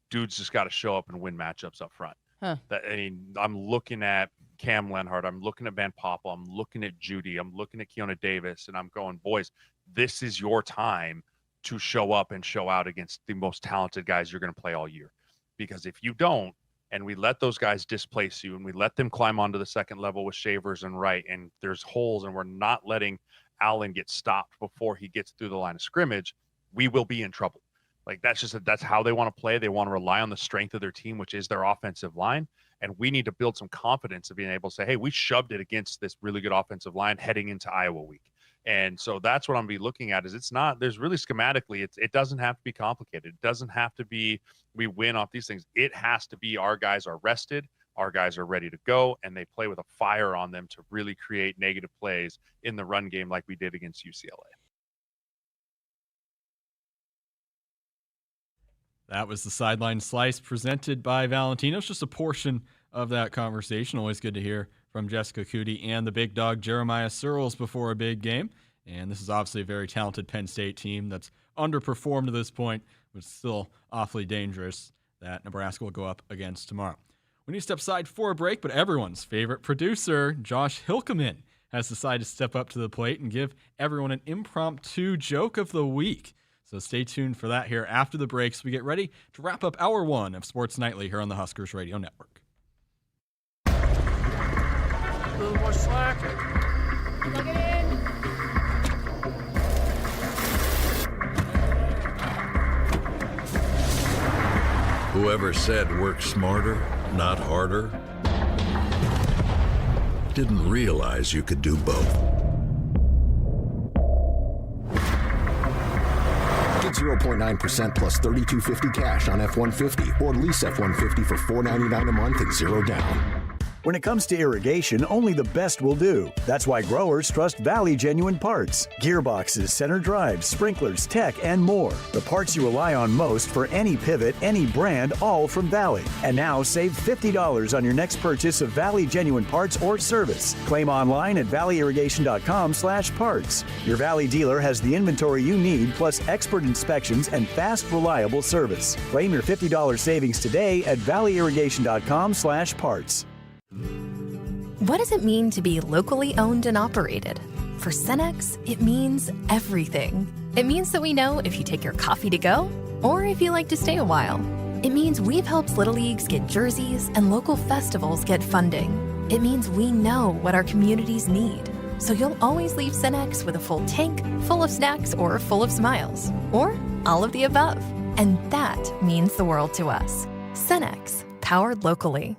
Dudes just got to show up and win matchups up front. I'm looking at Cam Lenhart. I'm looking at Van Poppel. I'm looking at Judy. I'm looking at Keona Davis. And I'm going, boys, this is your time to show up and show out against the most talented guys you're going to play all year. Because if you don't, and we let those guys displace you, and we let them climb onto the second level with Shavers and Wright, and there's holes, and we're not letting Allen gets stopped before he gets through the line of scrimmage, we will be in trouble. Like that's how they want to play. They want to rely on the strength of their team, which is their offensive line. And we need to build some confidence of being able to say, hey, we shoved it against this really good offensive line heading into Iowa week. And so that's what I'm going to be looking at. There's really schematically, it doesn't have to be complicated. It doesn't have to be we win off these things. It has to be our guys are rested, our guys are ready to go, and they play with a fire on them to really create negative plays in the run game like we did against UCLA. That was the Sideline Slice presented by Valentino. It's just a portion of that conversation. Always good to hear from Jessica Coody and the big dog Jeremiah Sirles before a big game. And this is obviously a very talented Penn State team that's underperformed to this point, but still awfully dangerous that Nebraska will go up against tomorrow. We need to step aside for a break, but everyone's favorite producer, Josh Hilkeman, has decided to step up to the plate and give everyone an impromptu joke of the week. So stay tuned for that here after the breaks. We get ready to wrap up hour one of Sports Nightly here on the Huskers Radio Network. A little more slack. Plug it in. Whoever said work smarter, not harder, didn't realize you could do both. Get 0.9% plus $32.50 cash on F-150 or lease F-150 for $499 a month and 0 down. When it comes to irrigation, only the best will do. That's why growers trust Valley Genuine Parts. Gearboxes, center drives, sprinklers, tech, and more. The parts you rely on most for any pivot, any brand, all from Valley. And now save $50 on your next purchase of Valley Genuine Parts or service. Claim online at valleyirrigation.com/parts. Your Valley dealer has the inventory you need, plus expert inspections and fast, reliable service. Claim your $50 savings today at valleyirrigation.com/parts. What does it mean to be locally owned and operated? For Cenex, it means everything. It means that we know if you take your coffee to go or if you like to stay a while. It means we've helped Little Leagues get jerseys and local festivals get funding. It means we know what our communities need. So you'll always leave Cenex with a full tank, full of snacks, or full of smiles. Or all of the above. And that means the world to us. Cenex, powered locally.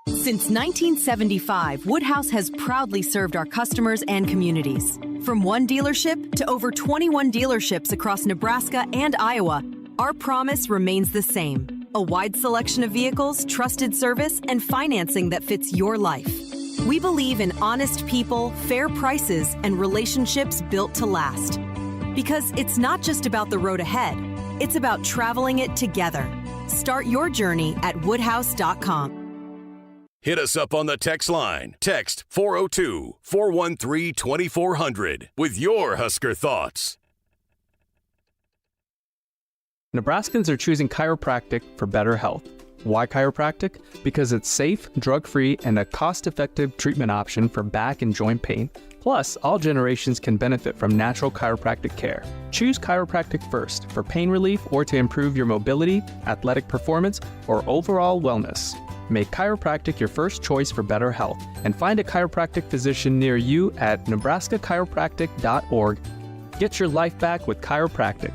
Since 1975, Woodhouse has proudly served our customers and communities. From one dealership to over 21 dealerships across Nebraska and Iowa, our promise remains the same. A wide selection of vehicles, trusted service, and financing that fits your life. We believe in honest people, fair prices, and relationships built to last. Because it's not just about the road ahead, it's about traveling it together. Start your journey at woodhouse.com. Hit us up on the text line. Text 402-413-2400 with your Husker thoughts. Nebraskans are choosing chiropractic for better health. Why chiropractic? Because it's safe, drug-free, and a cost-effective treatment option for back and joint pain. Plus, all generations can benefit from natural chiropractic care. Choose chiropractic first for pain relief or to improve your mobility, athletic performance, or overall wellness. Make chiropractic your first choice for better health and find a chiropractic physician near you at nebraskachiropractic.org. Get your life back with chiropractic.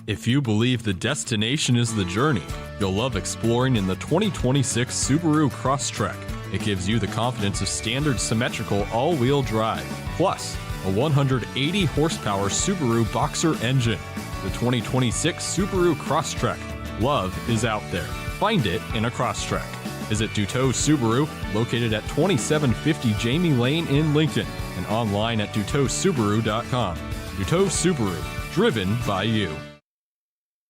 If you believe the destination is the journey, you'll love exploring in the 2026 Subaru Crosstrek. It gives you the confidence of standard symmetrical all-wheel drive, plus a 180 horsepower Subaru Boxer engine. The 2026 Subaru Crosstrek. Love is out there. Find it in a Crosstrek. Visit Duteau Subaru, located at 2750 Jamie Lane in Lincoln, and online at duteausubaru.com. Duteau Subaru, driven by you.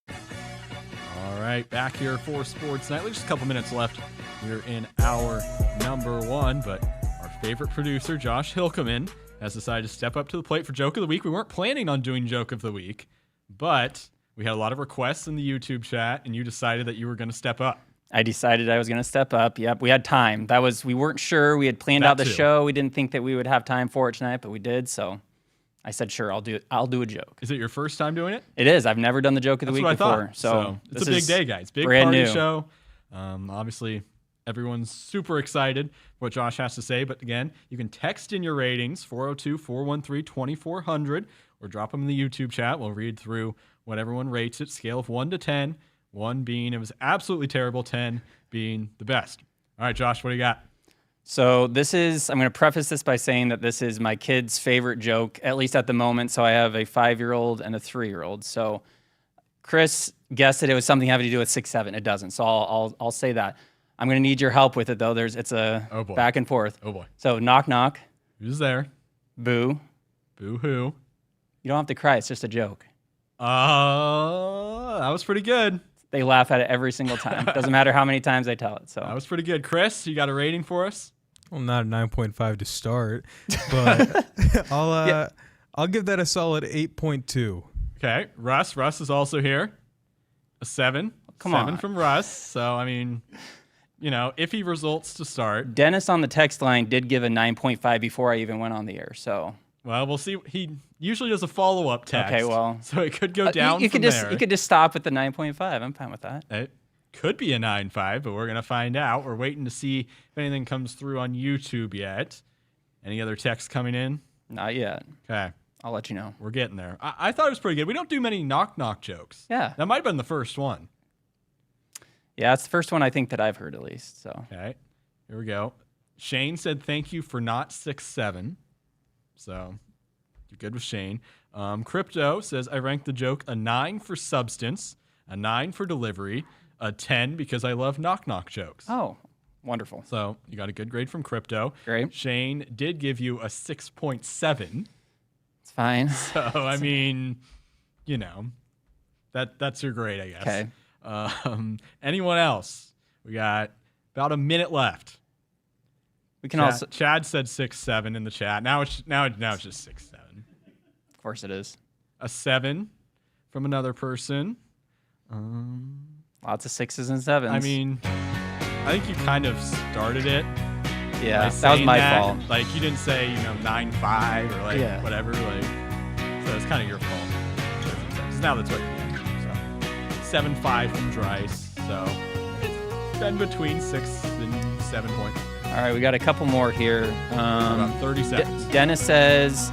All right, back here for Sports Nightly. Just a couple minutes left. We're in hour number one, but our favorite producer, Josh Hilkeman, has decided to step up to the plate for Joke of the Week. We weren't planning on doing Joke of the Week, but we had a lot of requests in the YouTube chat, and you decided that you were going to step up. I decided I was going to step up. Yep, we had time. We weren't sure. We had planned out the show. We didn't think that we would have time for it tonight, but we did. So I said, sure, I'll do it. I'll do a joke. Is it your first time doing it? It is. I've never done the Joke of the Week before. So it's a big day, guys. Big brand party new show. Obviously, everyone's super excited what Josh has to say. But again, you can text in your ratings, 402-413-2400, or drop them in the YouTube chat. We'll read through what everyone rates it, scale of 1 to 10, 1 being it was absolutely terrible, 10 being the best. All right, Josh, what do you got? So I'm going to preface this by saying that this is my kid's favorite joke, at least at the moment. So I have a 5-year-old and a 3-year-old. So Chris guessed that it was something having to do with 6'7". It doesn't. So I'll say that. I'm going to need your help with it, though. It's a back and forth. Oh, boy. So knock, knock. Who's there? Boo. Boo-hoo. You don't have to cry. It's just a joke. That was pretty good. They laugh at it every single time. Doesn't matter how many times they tell it. So that was pretty good. Chris, you got a rating for us? Well, not a 9.5 to start, but I'll give that a solid 8.2. Okay, Russ is also here. A 7. Come 7 on. from Russ. So, I mean, iffy results to start. Dennis on the text line did give a 9.5 before I even went on the air. So, well, we'll see. He usually does a follow-up text. Okay, well, so it could go down. You could just stop at the 9.5. I'm fine with that. It could be a 9.5, but we're gonna find out. We're waiting to see if anything comes through on YouTube yet. Any other texts coming in? Not yet. Okay. I'll let you know. We're getting there. I thought it was pretty good. We don't do many knock-knock jokes. Yeah. That might have been the first one. Yeah, it's the first one I think that I've heard at least. So. Okay. Here we go. Shane said thank you for not 6'7". So you're good with Shane. Crypto says I ranked the joke a 9 for substance, a 9 for delivery, a 10 because I love knock-knock jokes. Oh, wonderful. So you got a good grade from Crypto. Great. Shane did give you a 6.7. It's fine. So, I mean, that's your grade, I guess. Okay. Anyone else? We got about a minute left. We can also. Chad said 6.7 in the chat. Now it's just 6.7. Of course it is. A 7 from another person. Lots of 6s and 7s. I mean, I think you kind of started it. Yeah, that was my fault. Like, you didn't say, 9.5 or whatever. Like, so it's kind of your fault. Because now that's what you're getting. So 7.5 from Dryce. So it's been between 6 and 7 points. All right, we got a couple more here. About 30 seconds. Dennis says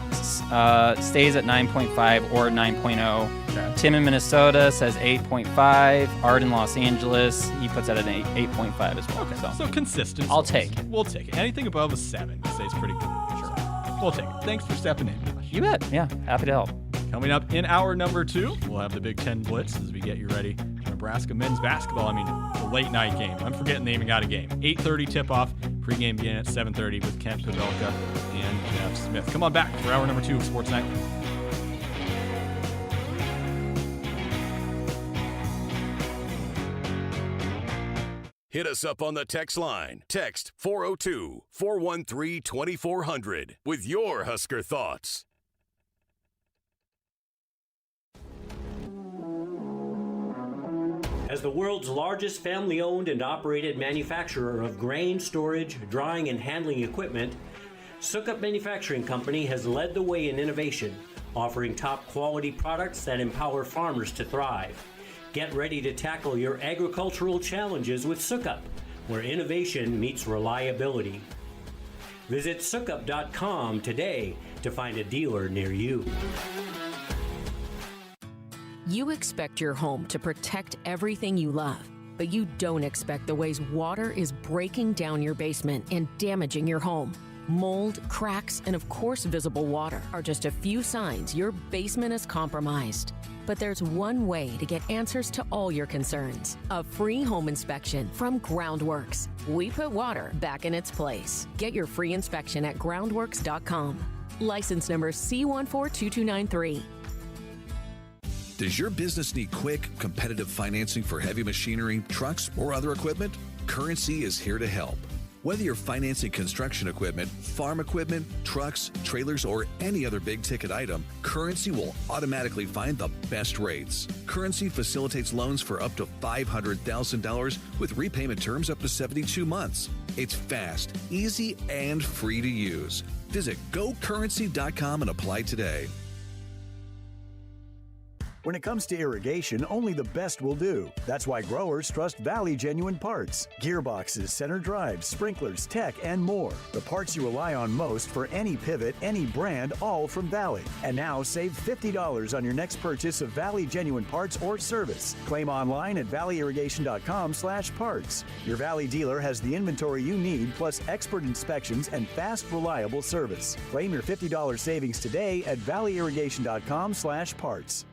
stays at 9.5 or 9.0. Okay. Tim in Minnesota says 8.5. Art in Los Angeles, he puts that at 8.5 as well. Okay, so consistent. I'll take it. We'll take it. Anything above a 7, he says pretty good. Sure. So we'll take it. Thanks for stepping in. You bet. Yeah, happy to help. Coming up in hour number 2, we'll have the Big Ten Blitz as we get you ready for Nebraska men's basketball. I mean, the late night game. I'm forgetting they even got a game. 8:30 tip-off. Pre-game begin at 7:30 with Kent Pavelka and Jeff Smith. Come on back for hour number 2 of Sports Night. Hit us up on the text line. Text 402-413-2400 with your Husker thoughts. As the world's largest family-owned and operated manufacturer of grain storage, drying, and handling equipment, Sukup Manufacturing Company has led the way in innovation, offering top-quality products that empower farmers to thrive. Get ready to tackle your agricultural challenges with Sukup, where innovation meets reliability. Visit sukup.com today to find a dealer near you. You expect your home to protect everything you love, but you don't expect the ways water is breaking down your basement and damaging your home. Mold, cracks, and of course visible water are just a few signs your basement is compromised. But there's one way to get answers to all your concerns. A free home inspection from Groundworks. We put water back in its place. Get your free inspection at groundworks.com. License number C142293. Does your business need quick, competitive financing for heavy machinery, trucks, or other equipment? Currency is here to help. Whether you're financing construction equipment, farm equipment, trucks, trailers, or any other big-ticket item, Currency will automatically find the best rates. Currency facilitates loans for up to $500,000 with repayment terms up to 72 months. It's fast, easy, and free to use. Visit gocurrency.com and apply today. When it comes to irrigation, only the best will do. That's why growers trust Valley Genuine Parts. Gearboxes, center drives, sprinklers, tech, and more. The parts you rely on most for any pivot, any brand, all from Valley. And now save $50 on your next purchase of Valley Genuine Parts or service. Claim online at valleyirrigation.com/parts. Your Valley dealer has the inventory you need, plus expert inspections and fast, reliable service. Claim your $50 savings today at valleyirrigation.com/parts.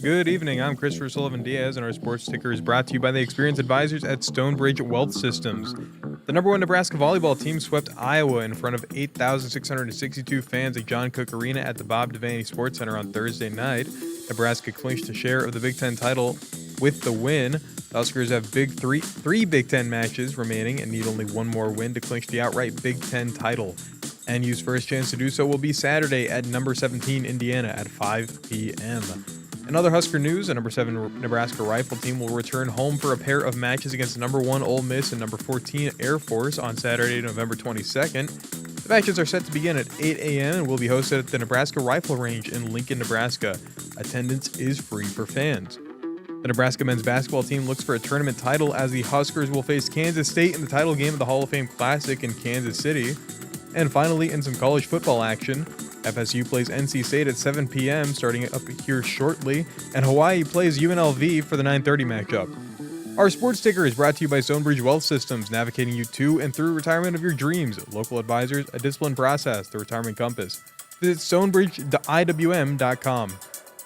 Good evening. I'm Christopher Sullivan Diaz, and our sports ticker is brought to you by the Experience Advisors at Stonebridge Wealth Systems. The #1 Nebraska volleyball team swept Iowa in front of 8,662 fans at John Cook Arena at the Bob Devaney Sports Center on Thursday night. Nebraska clinched a share of the Big Ten title with the win. The Huskers have three Big Ten matches remaining and need only one more win to clinch the outright Big Ten title. NU's first chance to do so will be Saturday at number 17 Indiana at 5 p.m. In other Husker news, the number 7 Nebraska rifle team will return home for a pair of matches against number 1 Ole Miss and number 14 Air Force on Saturday, November 22nd. The matches are set to begin at 8 a.m. and will be hosted at the Nebraska Rifle Range in Lincoln, Nebraska. Attendance is free for fans. The Nebraska men's basketball team looks for a tournament title as the Huskers will face Kansas State in the title game of the Hall of Fame Classic in Kansas City. And finally, in some college football action, FSU plays NC State at 7 p.m. starting up here shortly, and Hawaii plays UNLV for the 9:30 matchup. Our sports ticker is brought to you by Stonebridge Wealth Systems, navigating you to and through retirement of your dreams. Local advisors, a disciplined process, the Retirement Compass. Visit stonebridgeiwm.com.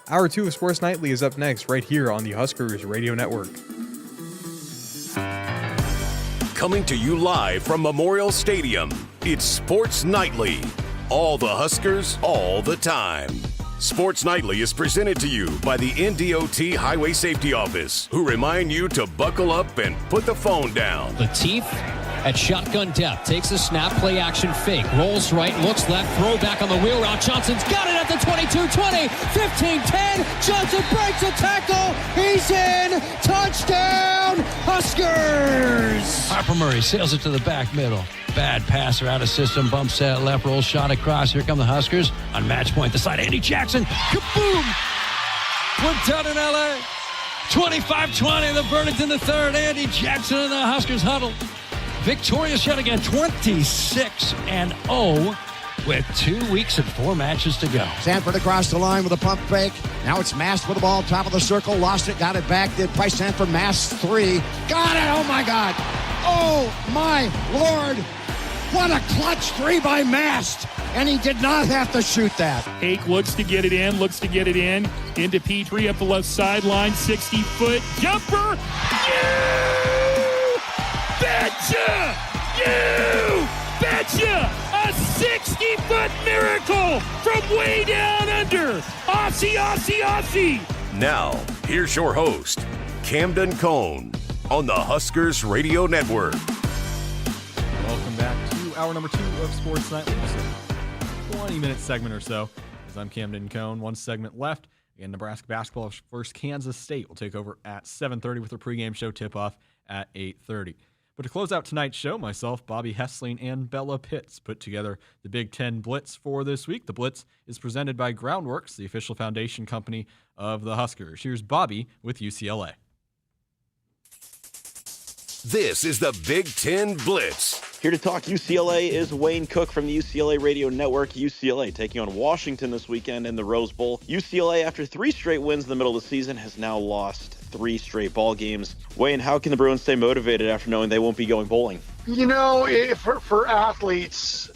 Hour 2 of Sports Nightly is up next, right here on the Huskers Radio Network. Coming to you live from Memorial Stadium, it's Sports Nightly. All the Huskers, all the time. Sports Nightly is presented to you by the NDOT Highway Safety Office, who remind you to buckle up and put the phone down. Latif at shotgun depth, takes a snap, play action fake, rolls right, looks left, throw back on the wheel route. Johnson's got it at the 22-20, 15-10. Johnson breaks a tackle. He's in. Touchdown, Huskers. Harper Murray sails it to the back middle. Bad passer out of system, bumps that left, roll shot across. Here come the Huskers on match point. The side, Andy Jackson. Kaboom! We're done in L.A. 25-20, the verdict in the third. Andy Jackson and the Huskers huddle. Victorious yet again, 26-0 with 2 weeks and 4 matches to go. Sanford across the line with a pump fake. Now it's Mast with the ball, top of the circle. Lost it, got it back. Did Price Sanford, Mast 3. Got it! Oh, my God. Oh, my Lord. What a clutch 3 by Mast. And he did not have to shoot that. Hake looks to get it in, into Petrie up the left sideline, 60-foot jumper. You betcha! You betcha! A 60-foot miracle from way down under. Aussie, Aussie, Aussie. Now, here's your host, Camden Cone, on the Huskers Radio Network. Welcome back to hour number 2 of Sports Nightly. Just a 20-minute segment or so, as I'm Camden Cone. One segment left. Again, Nebraska basketball versus Kansas State will take over at 7:30 with their pregame show tip-off at 8:30. But to close out tonight's show, myself, Bobby Hessling, and Bella Pitts put together the Big Ten Blitz for this week. The Blitz is presented by Groundworks, the official foundation company of the Huskers. Here's Bobby with UCLA. This is the Big Ten Blitz. Here to talk UCLA is Wayne Cook from the UCLA Radio Network. UCLA taking on Washington this weekend in the Rose Bowl. UCLA, after 3 straight wins in the middle of the season, has now lost 3 straight ball games. Wayne, how can the Bruins stay motivated after knowing they won't be going bowling? You know, for athletes,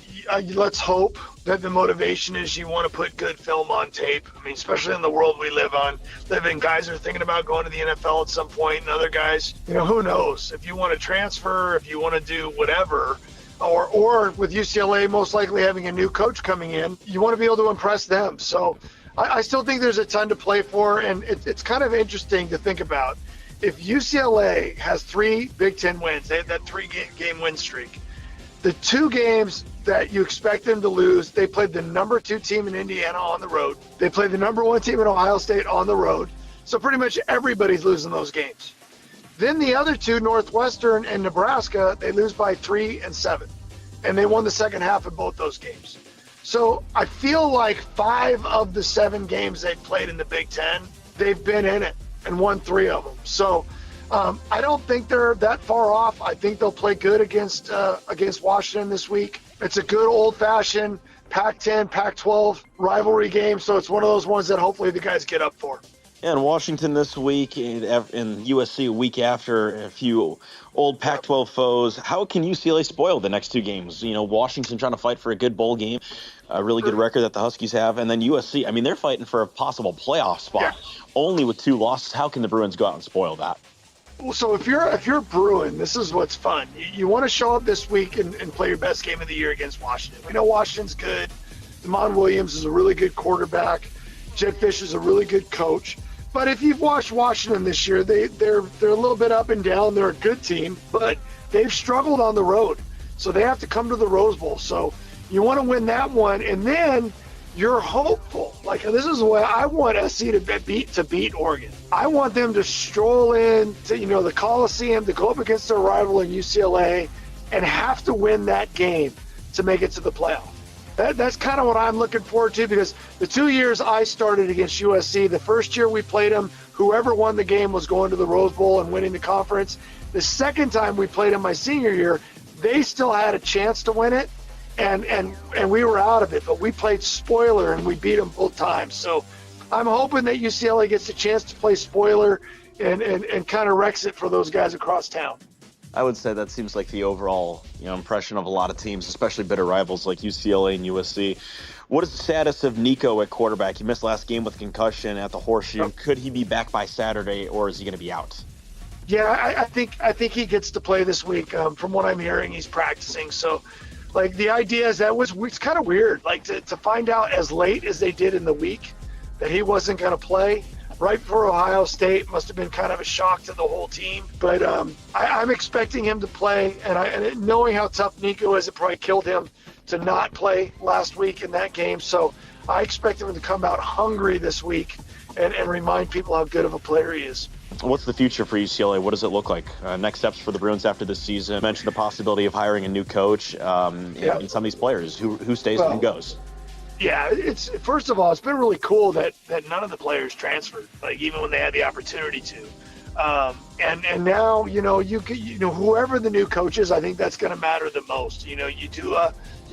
let's hope that the motivation is you want to put good film on tape. I mean, especially in the world we live in, guys are thinking about going to the NFL at some point, and other guys, who knows? If you want to transfer, if you want to do whatever, or with UCLA most likely having a new coach coming in, you want to be able to impress them. So I still think there's a ton to play for, and it's kind of interesting to think about. If UCLA has 3 Big Ten wins, they had that 3-game win streak, the 2 games that you expect them to lose, they played the number 2 team in Indiana on the road. They played the number 1 team in Ohio State on the road. So pretty much everybody's losing those games. Then the other 2, Northwestern and Nebraska, they lose by 3 and 7. And they won the second half of both those games. So I feel like 5 of the 7 games they've played in the Big Ten, they've been in it and won 3 of them. So I don't think they're that far off. I think they'll play good against Washington this week. It's a good old-fashioned Pac-10, Pac-12 rivalry game, so it's one of those ones that hopefully the guys get up for. And Washington this week, and USC a week after, a few old Pac-12 foes. How can UCLA spoil the next 2 games? Washington trying to fight for a good bowl game, a really good record that the Huskies have, and then USC, they're fighting for a possible playoff spot, only with 2 losses. How can the Bruins go out and spoil that? So if you're Bruin, this is what's fun. You want to show up this week and play your best game of the year against Washington. We know Washington's good. Damon Williams is a really good quarterback. Jed Fish is a really good coach. But if you've watched Washington this year, they're a little bit up and down. They're a good team, but they've struggled on the road. So they have to come to the Rose Bowl. So you want to win that one, and then you're hopeful. Like, this is what I want SC to beat Oregon. I want them to stroll in to, the Coliseum to go up against their rival in UCLA and have to win that game to make it to the playoff. That's kind of what I'm looking forward to, because the 2 years I started against USC, the first year we played them, whoever won the game was going to the Rose Bowl and winning the conference. The second time we played them my senior year, they still had a chance to win it, and we were out of it. But we played spoiler, and we beat them both times. So I'm hoping that UCLA gets a chance to play spoiler and kind of wrecks it for those guys across town. I would say that seems like the overall impression of a lot of teams, especially bitter rivals like UCLA and USC. What is the status of Nico at quarterback? He missed last game with concussion at the Horseshoe. Could he be back by Saturday, or is he going to be out? Yeah, I think he gets to play this week. From what I'm hearing, he's practicing. So, like, the idea is it's kind of weird, like to find out as late as they did in the week that he wasn't going to play right before Ohio State. Must have been kind of a shock to the whole team. But I'm expecting him to play, and knowing how tough Nico is, it probably killed him to not play last week in that game. So I expect him to come out hungry this week and remind people how good of a player he is. What's the future for UCLA? What does it look like? Next steps for the Bruins after this season? You mentioned the possibility of hiring a new coach and some of these players. Who stays and who goes? Yeah, it's first of all, it's been really cool that none of the players transferred, like even when they had the opportunity to. And now, whoever the new coach is, I think that's going to matter the most. You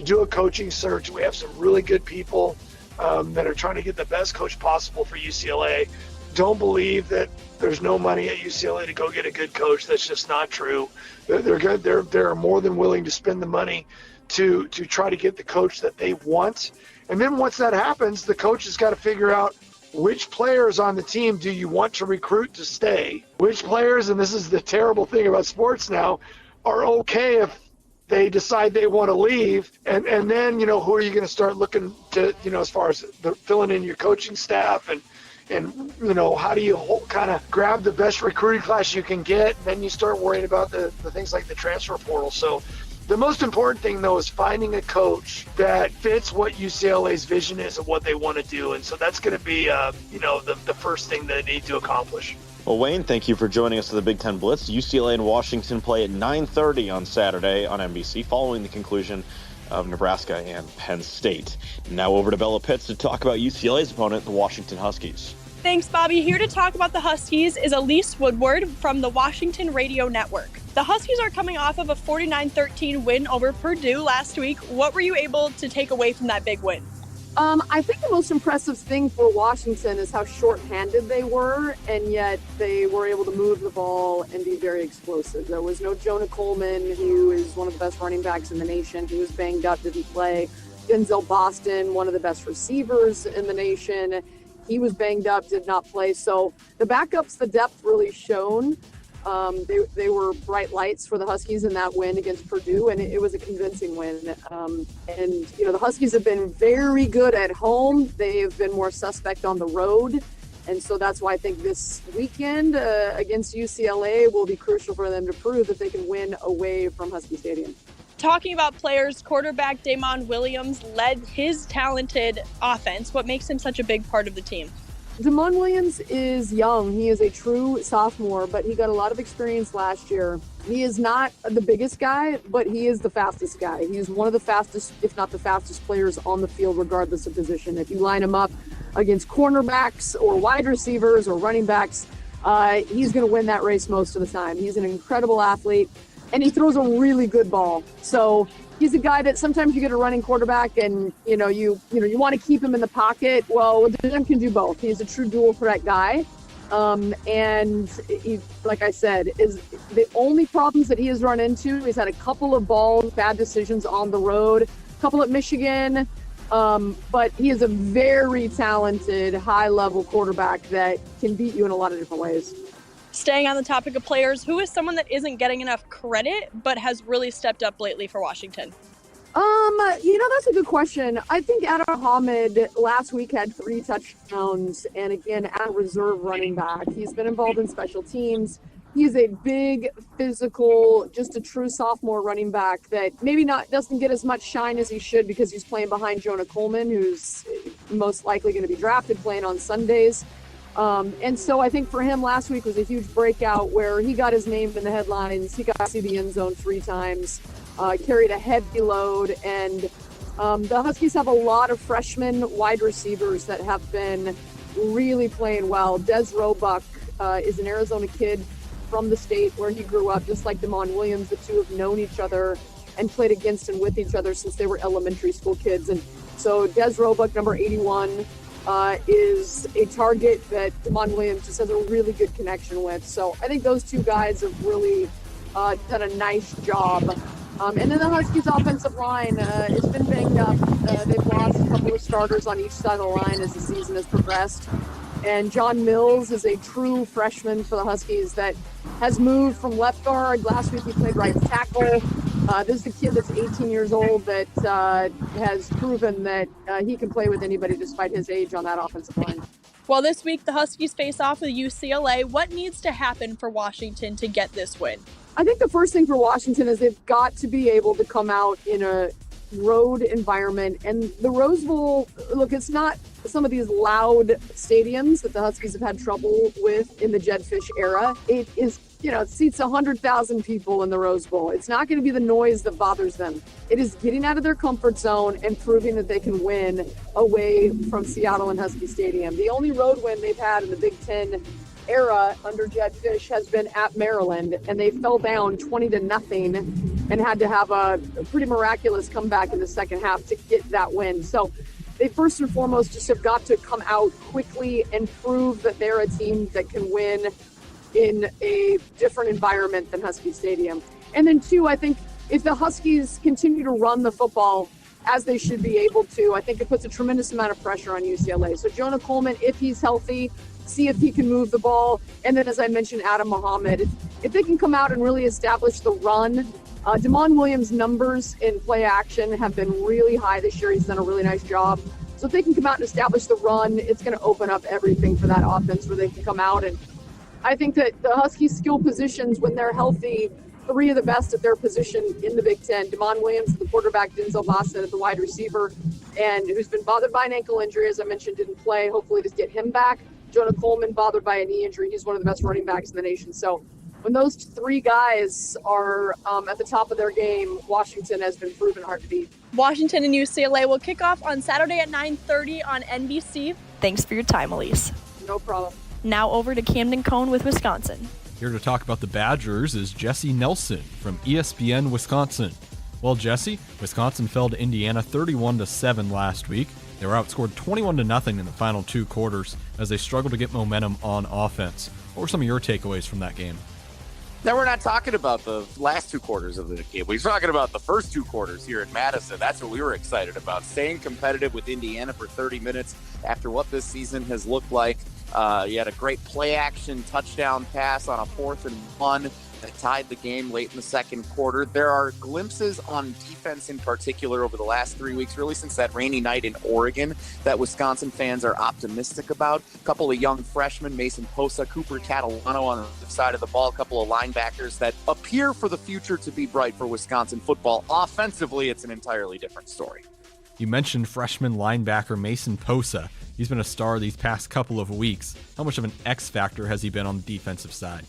do a coaching search. We have some really good people that are trying to get the best coach possible for UCLA. Don't believe that there's no money at UCLA to go get a good coach. That's just not true. They're good. They're more than willing to spend the money to try to get the coach that they want. And then once that happens, the coach has got to figure out which players on the team do you want to recruit to stay? Which players, and this is the terrible thing about sports now, are okay if they decide they want to leave. And then, who are you going to start looking to, as far as filling in your coaching staff and how do you kind of grab the best recruiting class you can get? And then you start worrying about the things like the transfer portal. So the most important thing, though, is finding a coach that fits what UCLA's vision is of what they want to do. And so that's going to be, the first thing they need to accomplish. Well, Wayne, thank you for joining us for the Big Ten Blitz. UCLA and Washington play at 9:30 on Saturday on NBC following the conclusion of Nebraska and Penn State. Now over to Bella Pitts to talk about UCLA's opponent, the Washington Huskies. Thanks, Bobby. Here to talk about the Huskies is Elise Woodward from the Washington Radio Network. The Huskies are coming off of a 49-13 win over Purdue last week. What were you able to take away from that big win? I think the most impressive thing for Washington is how shorthanded they were, and yet they were able to move the ball and be very explosive. There was no Jonah Coleman, who is one of the best running backs in the nation. He was banged up, didn't play. Denzel Boston, one of the best receivers in the nation, he was banged up, did not play. So the backups, the depth really shone. They were bright lights for the Huskies in that win against Purdue, and it was a convincing win. The Huskies have been very good at home. They have been more suspect on the road, and so that's why I think this weekend against UCLA will be crucial for them to prove that they can win away from Husky Stadium. Talking about players, quarterback Damon Williams led his talented offense. What makes him such a big part of the team? Damon Williams is young. He is a true sophomore, but he got a lot of experience last year. He is not the biggest guy, but he is the fastest guy. He is one of the fastest, if not the fastest players on the field, regardless of position. If you line him up against cornerbacks or wide receivers or running backs, he's going to win that race most of the time. He's an incredible athlete, and he throws a really good ball. So he's a guy that sometimes you get a running quarterback and, you want to keep him in the pocket. Well, Jim can do both. He's a true dual threat guy. And he, like I said, is the only problems that he has run into. He's had a couple of bad decisions on the road, a couple at Michigan. But he is a very talented, high-level quarterback that can beat you in a lot of different ways. Staying on the topic of players, who is someone that isn't getting enough credit but has really stepped up lately for Washington? That's a good question. I think Adam Muhammad last week had 3 touchdowns, and again, at reserve running back. He's been involved in special teams. He's a big, physical, just a true sophomore running back that maybe doesn't get as much shine as he should because he's playing behind Jonah Coleman, who's most likely going to be drafted, playing on Sundays. And so I think for him last week was a huge breakout where he got his name in the headlines. He got to see the end zone 3 times, carried a heavy load, and the Huskies have a lot of freshman wide receivers that have been really playing well. Des Roebuck is an Arizona kid from the state where he grew up, just like Damon Williams. The two have known each other and played against and with each other since they were elementary school kids. And so Des Roebuck, number 81, is a target that Damon Williams just has a really good connection with. So I think those 2 guys have really done a nice job. And then the Huskies' offensive line has been banged up. They've lost a couple of starters on each side of the line as the season has progressed. And John Mills is a true freshman for the Huskies that has moved from left guard. Last week he played right tackle. This is the kid that's 18 years old that has proven that he can play with anybody despite his age on that offensive line. Well, this week the Huskies face off with UCLA. What needs to happen for Washington to get this win? I think the first thing for Washington is they've got to be able to come out in a road environment. And the Rose Bowl, look, it's not some of these loud stadiums that the Huskies have had trouble with in the Jed Fish era. It is, it seats 100,000 people in the Rose Bowl. It's not going to be the noise that bothers them. It is getting out of their comfort zone and proving that they can win away from Seattle and Husky Stadium. The only road win they've had in the Big Ten era under Jed Fish has been at Maryland, and they fell down 20-0 and had to have a pretty miraculous comeback in the second half to get that win. So they first and foremost just have got to come out quickly and prove that they're a team that can win in a different environment than Husky Stadium. And then 2, I think if the Huskies continue to run the football as they should be able to, I think it puts a tremendous amount of pressure on UCLA. So Jonah Coleman, if he's healthy, see if he can move the ball. And then, as I mentioned, Adam Muhammad. If they can come out and really establish the run, Damon Williams' numbers in play action have been really high this year. He's done a really nice job. So if they can come out and establish the run, it's going to open up everything for that offense where they can come out. And I think that the Huskies' skill positions, when they're healthy, 3 of the best at their position in the Big Ten. Damon Williams, the quarterback, Denzel Boston at the wide receiver, and who's been bothered by an ankle injury, as I mentioned, didn't play. Hopefully just get him back. Jonah Coleman, bothered by a knee injury. He's one of the best running backs in the nation. So when those 3 guys are at the top of their game, Washington has been proven hard to beat. Washington and UCLA will kick off on Saturday at 9:30 on NBC. Thanks for your time, Elise. No problem. Now over to Camden Cone with Wisconsin. Here to talk about the Badgers is Jesse Nelson from ESPN Wisconsin. Well, Jesse, Wisconsin fell to Indiana 31-7 last week. They were outscored 21-0 in the final 2 quarters as they struggled to get momentum on offense. What were some of your takeaways from that game? Now, we're not talking about the last 2 quarters of the game. We're talking about the first 2 quarters here in Madison. That's what we were excited about, staying competitive with Indiana for 30 minutes after what this season has looked like. You had a great play-action touchdown pass on a 4th and 1 that tied the game late in the second quarter. There are glimpses on defense in particular over the last 3 weeks, really since that rainy night in Oregon, that Wisconsin fans are optimistic about. A couple of young freshmen, Mason Posa, Cooper Catalano on the side of the ball, a couple of linebackers that appear for the future to be bright for Wisconsin football. Offensively, it's an entirely different story. You mentioned freshman linebacker Mason Posa. He's been a star these past couple of weeks. How much of an X factor has he been on the defensive side?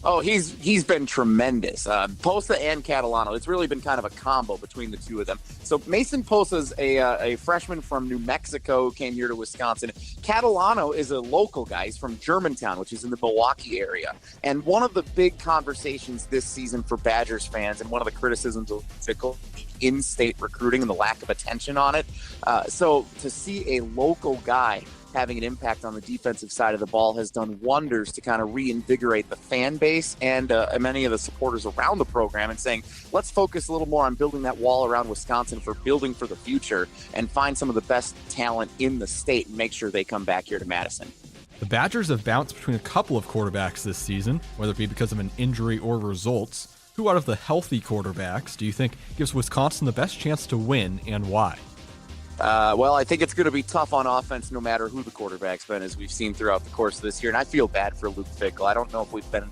Oh, he's been tremendous. Posa and Catalano. It's really been kind of a combo between the 2 of them. So Mason Posa's a freshman from New Mexico, came here to Wisconsin. Catalano is a local guy. He's from Germantown, which is in the Milwaukee area. And one of the big conversations this season for Badgers fans, and one of the criticisms of in-state recruiting and the lack of attention on it. So to see a local guy having an impact on the defensive side of the ball has done wonders to kind of reinvigorate the fan base and many of the supporters around the program, and saying, let's focus a little more on building that wall around Wisconsin for building for the future and find some of the best talent in the state and make sure they come back here to Madison. The Badgers have bounced between a couple of quarterbacks this season, whether it be because of an injury or results. Who out of the healthy quarterbacks do you think gives Wisconsin the best chance to win, and why? Well, I think it's going to be tough on offense no matter who the quarterback's been, as we've seen throughout the course of this year. And I feel bad for Luke Fickell. I don't know if we've been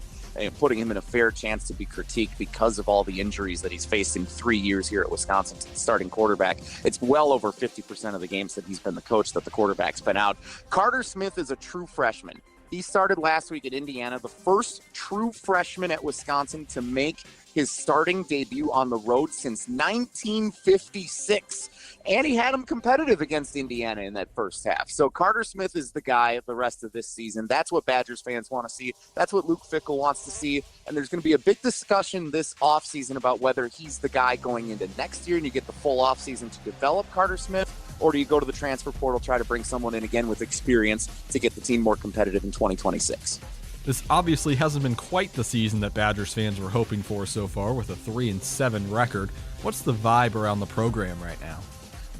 putting him in a fair chance to be critiqued because of all the injuries that he's faced in 3 years here at Wisconsin, starting quarterback. It's well over 50% of the games that he's been the coach that the quarterback's been out. Carter Smith is a true freshman. He started last week at Indiana, the first true freshman at Wisconsin to make his starting debut on the road since 1956. And he had him competitive against Indiana in that first half. So Carter Smith is the guy the rest of this season. That's what Badgers fans want to see. That's what Luke Fickell wants to see. And there's going to be a big discussion this offseason about whether he's the guy going into next year and you get the full offseason to develop Carter Smith, or do you go to the transfer portal, try to bring someone in again with experience to get the team more competitive in 2026? This obviously hasn't been quite the season that Badgers fans were hoping for so far, with a 3-7 record. What's the vibe around the program right now?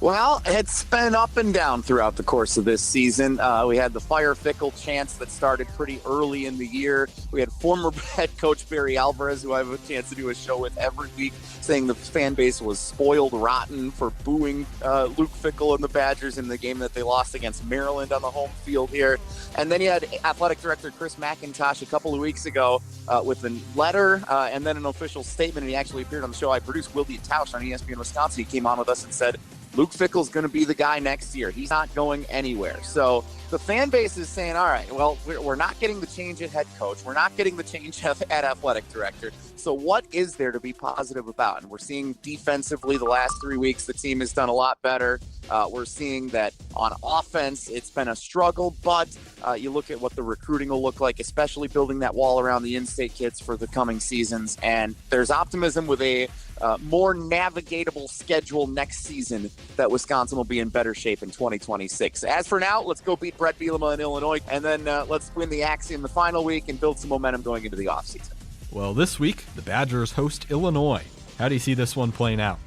Well, it's been up and down throughout the course of this season. We had the Fire Fickell chants that started pretty early in the year. We had former head coach Barry Alvarez, who I have a chance to do a show with every week, saying the fan base was spoiled rotten for booing Luke Fickell and the Badgers in the game that they lost against Maryland on the home field here. And then you had athletic director Chris McIntosh a couple of weeks ago with a letter and then an official statement. And he actually appeared on the show I produced, Wildy Tausch on ESPN Wisconsin. He came on with us and said, Luke Fickell's going to be the guy next year. He's not going anywhere. So the fan base is saying, all right, well, we're not getting the change at head coach. We're not getting the change at athletic director. So what is there to be positive about? And we're seeing defensively the last 3 weeks, the team has done a lot better. We're seeing that on offense, it's been a struggle, but you look at what the recruiting will look like, especially building that wall around the in-state kids for the coming seasons. And there's optimism with a more navigatable schedule next season that Wisconsin will be in better shape in 2026. As for now, let's go beat Brett Bielema in Illinois, and then let's win the Axiom the final week and build some momentum going into the offseason. Well, this week, the Badgers host Illinois. How do you see this one playing out?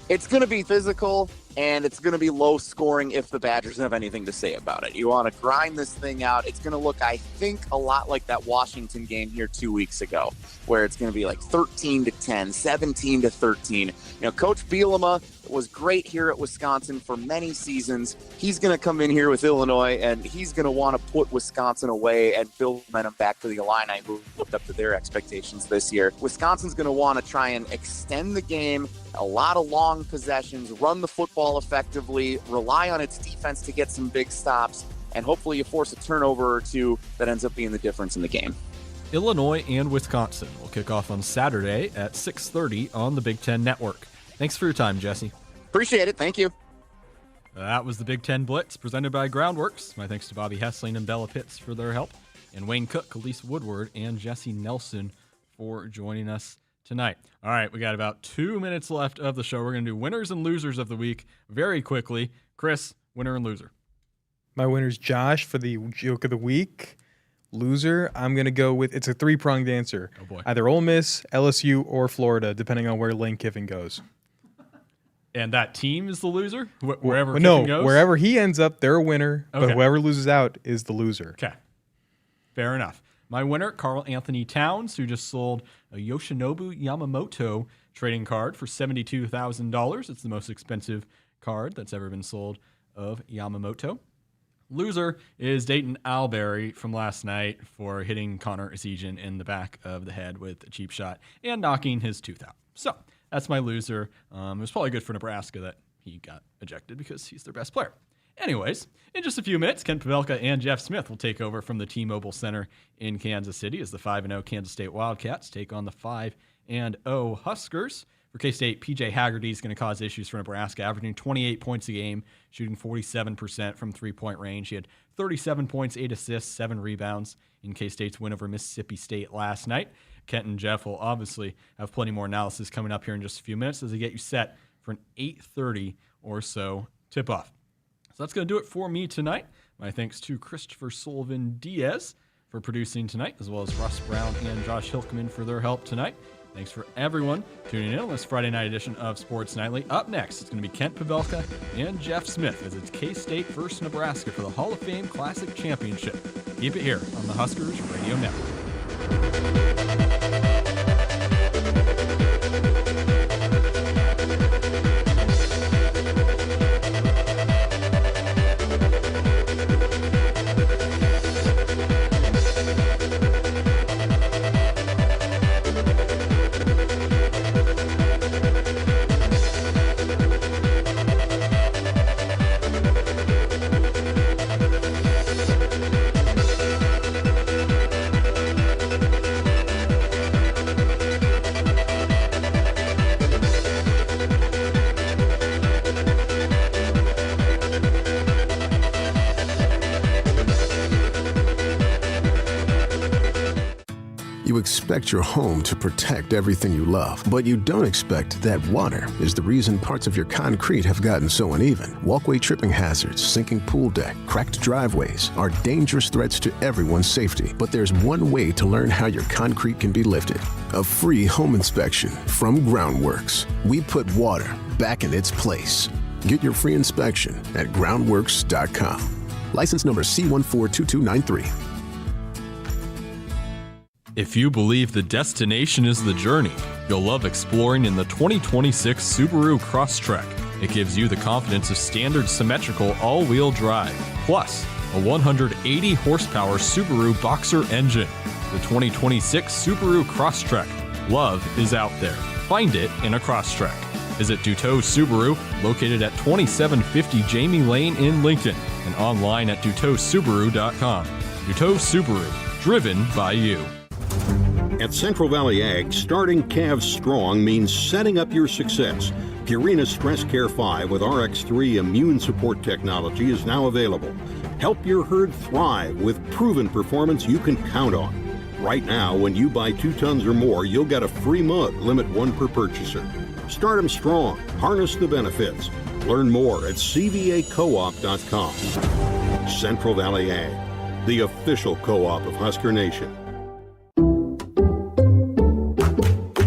It's going to be physical, and it's going to be low scoring if the Badgers have anything to say about it. You want to grind this thing out. It's going to look, I think, a lot like that Washington game here 2 weeks ago, where it's going to be like 13-10, 17-13. You know, Coach Bielema was great here at Wisconsin for many seasons. He's going to come in here with Illinois, and he's going to want to put Wisconsin away and build momentum back for the Illini, who lived up to their expectations this year. Wisconsin's going to want to try and extend the game, a lot of long possessions, run the football effectively, rely on its defense to get some big stops, and hopefully you force a turnover or two that ends up being the difference in the game. Illinois and Wisconsin will kick off on Saturday at 6:30 on the Big Ten Network. Thanks for your time, Jesse. Appreciate it. Thank you. That was the Big Ten Blitz presented by Groundworks. My thanks to Bobby Hessling and Bella Pitts for their help, and Wayne Cook, Elise Woodward, and Jesse Nelson for joining us tonight. All right, we got about 2 minutes left of the show. We're going to do winners and losers of the week very quickly. Chris, winner and loser. My winner's Josh for the joke of the week. Loser, I'm going to go with, it's a three-pronged answer. Oh boy. Either Ole Miss, LSU, or Florida, depending on where Lane Kiffin goes. And that team is the loser? Wherever Kiffin goes? Wherever he ends up, they're a winner, Okay. but whoever loses out is the loser. Okay. Fair enough. My winner, Carl Anthony Towns, who just sold a Yoshinobu Yamamoto trading card for $72,000. It's the most expensive card that's ever been sold of Yamamoto. Loser is Dayton Alberry from last night for hitting Connor Ezegian in the back of the head with a cheap shot and knocking his tooth out. So that's my loser. It was probably good for Nebraska that he got ejected because he's their best player. Anyways, in just a few minutes, Kent Pavelka and Jeff Smith will take over from the T-Mobile Center in Kansas City as the 5-0 Kansas State Wildcats take on the 5-0 Huskers. For K-State, P.J. Haggerty is going to cause issues for Nebraska, averaging 28 points a game, shooting 47% from three-point range. He had 37 points, 8 assists, 7 rebounds in K-State's win over Mississippi State last night. Kent and Jeff will obviously have plenty more analysis coming up here in just a few minutes as they get you set for an 8:30 or so tip-off. So that's going to do it for me tonight. My thanks to Christopher Sullivan Diaz for producing tonight, as well as Russ Brown and Josh Hilkman for their help tonight. Thanks for everyone tuning in on this Friday night edition of Sports Nightly. Up next, it's going to be Kent Pavelka and Jeff Smith as it's K-State versus Nebraska for the Hall of Fame Classic Championship. Keep it here on the Huskers Radio Network. You expect your home to protect everything you love, but you don't expect that water is the reason parts of your concrete have gotten so uneven. Walkway tripping hazards, sinking pool deck, cracked driveways are dangerous threats to everyone's safety. But there's one way to learn how your concrete can be lifted. A free home inspection from Groundworks. We put water back in its place. Get your free inspection at groundworks.com. License number C142293. If you believe the destination is the journey, you'll love exploring in the 2026 Subaru Crosstrek. It gives you the confidence of standard symmetrical all-wheel drive, plus a 180 horsepower Subaru Boxer engine. The 2026 Subaru Crosstrek. Love is out there. Find it in a Crosstrek. Visit Duteau Subaru, located at 2750 Jamie Lane in Lincoln, and online at duteausubaru.com. Duteau Subaru, driven by you. At Central Valley Ag, starting calves strong means setting up your success. Purina Stress Care 5 with RX3 immune support technology is now available. Help your herd thrive with proven performance you can count on. Right now, when you buy 2 tons or more, you'll get a free mug, limit 1 per purchaser. Start them strong. Harness the benefits. Learn more at cvacoop.com. Central Valley Ag, the official co-op of Husker Nation.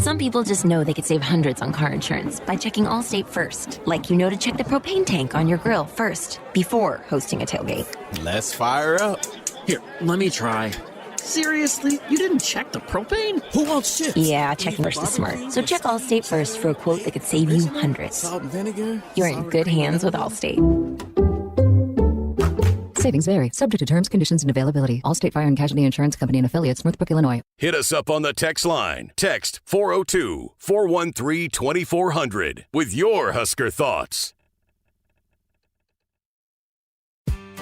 Some people just know they could save hundreds on car insurance by checking Allstate first. Like to check the propane tank on your grill first, before hosting a tailgate. Let's fire up. Here, let me try. Seriously? You didn't check the propane? Who wants chips? Yeah, checking first is smart. So check Allstate first for a quote that could save you hundreds. Salt and vinegar? You're in good hands with Allstate. Savings vary, subject to terms, conditions, and availability. Allstate Fire and Casualty Insurance Company and Affiliates, Northbrook, Illinois. Hit us up on the text line. Text 402-413-2400 with your Husker thoughts.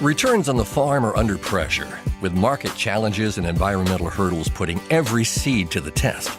Returns on the farm are under pressure, with market challenges and environmental hurdles putting every seed to the test.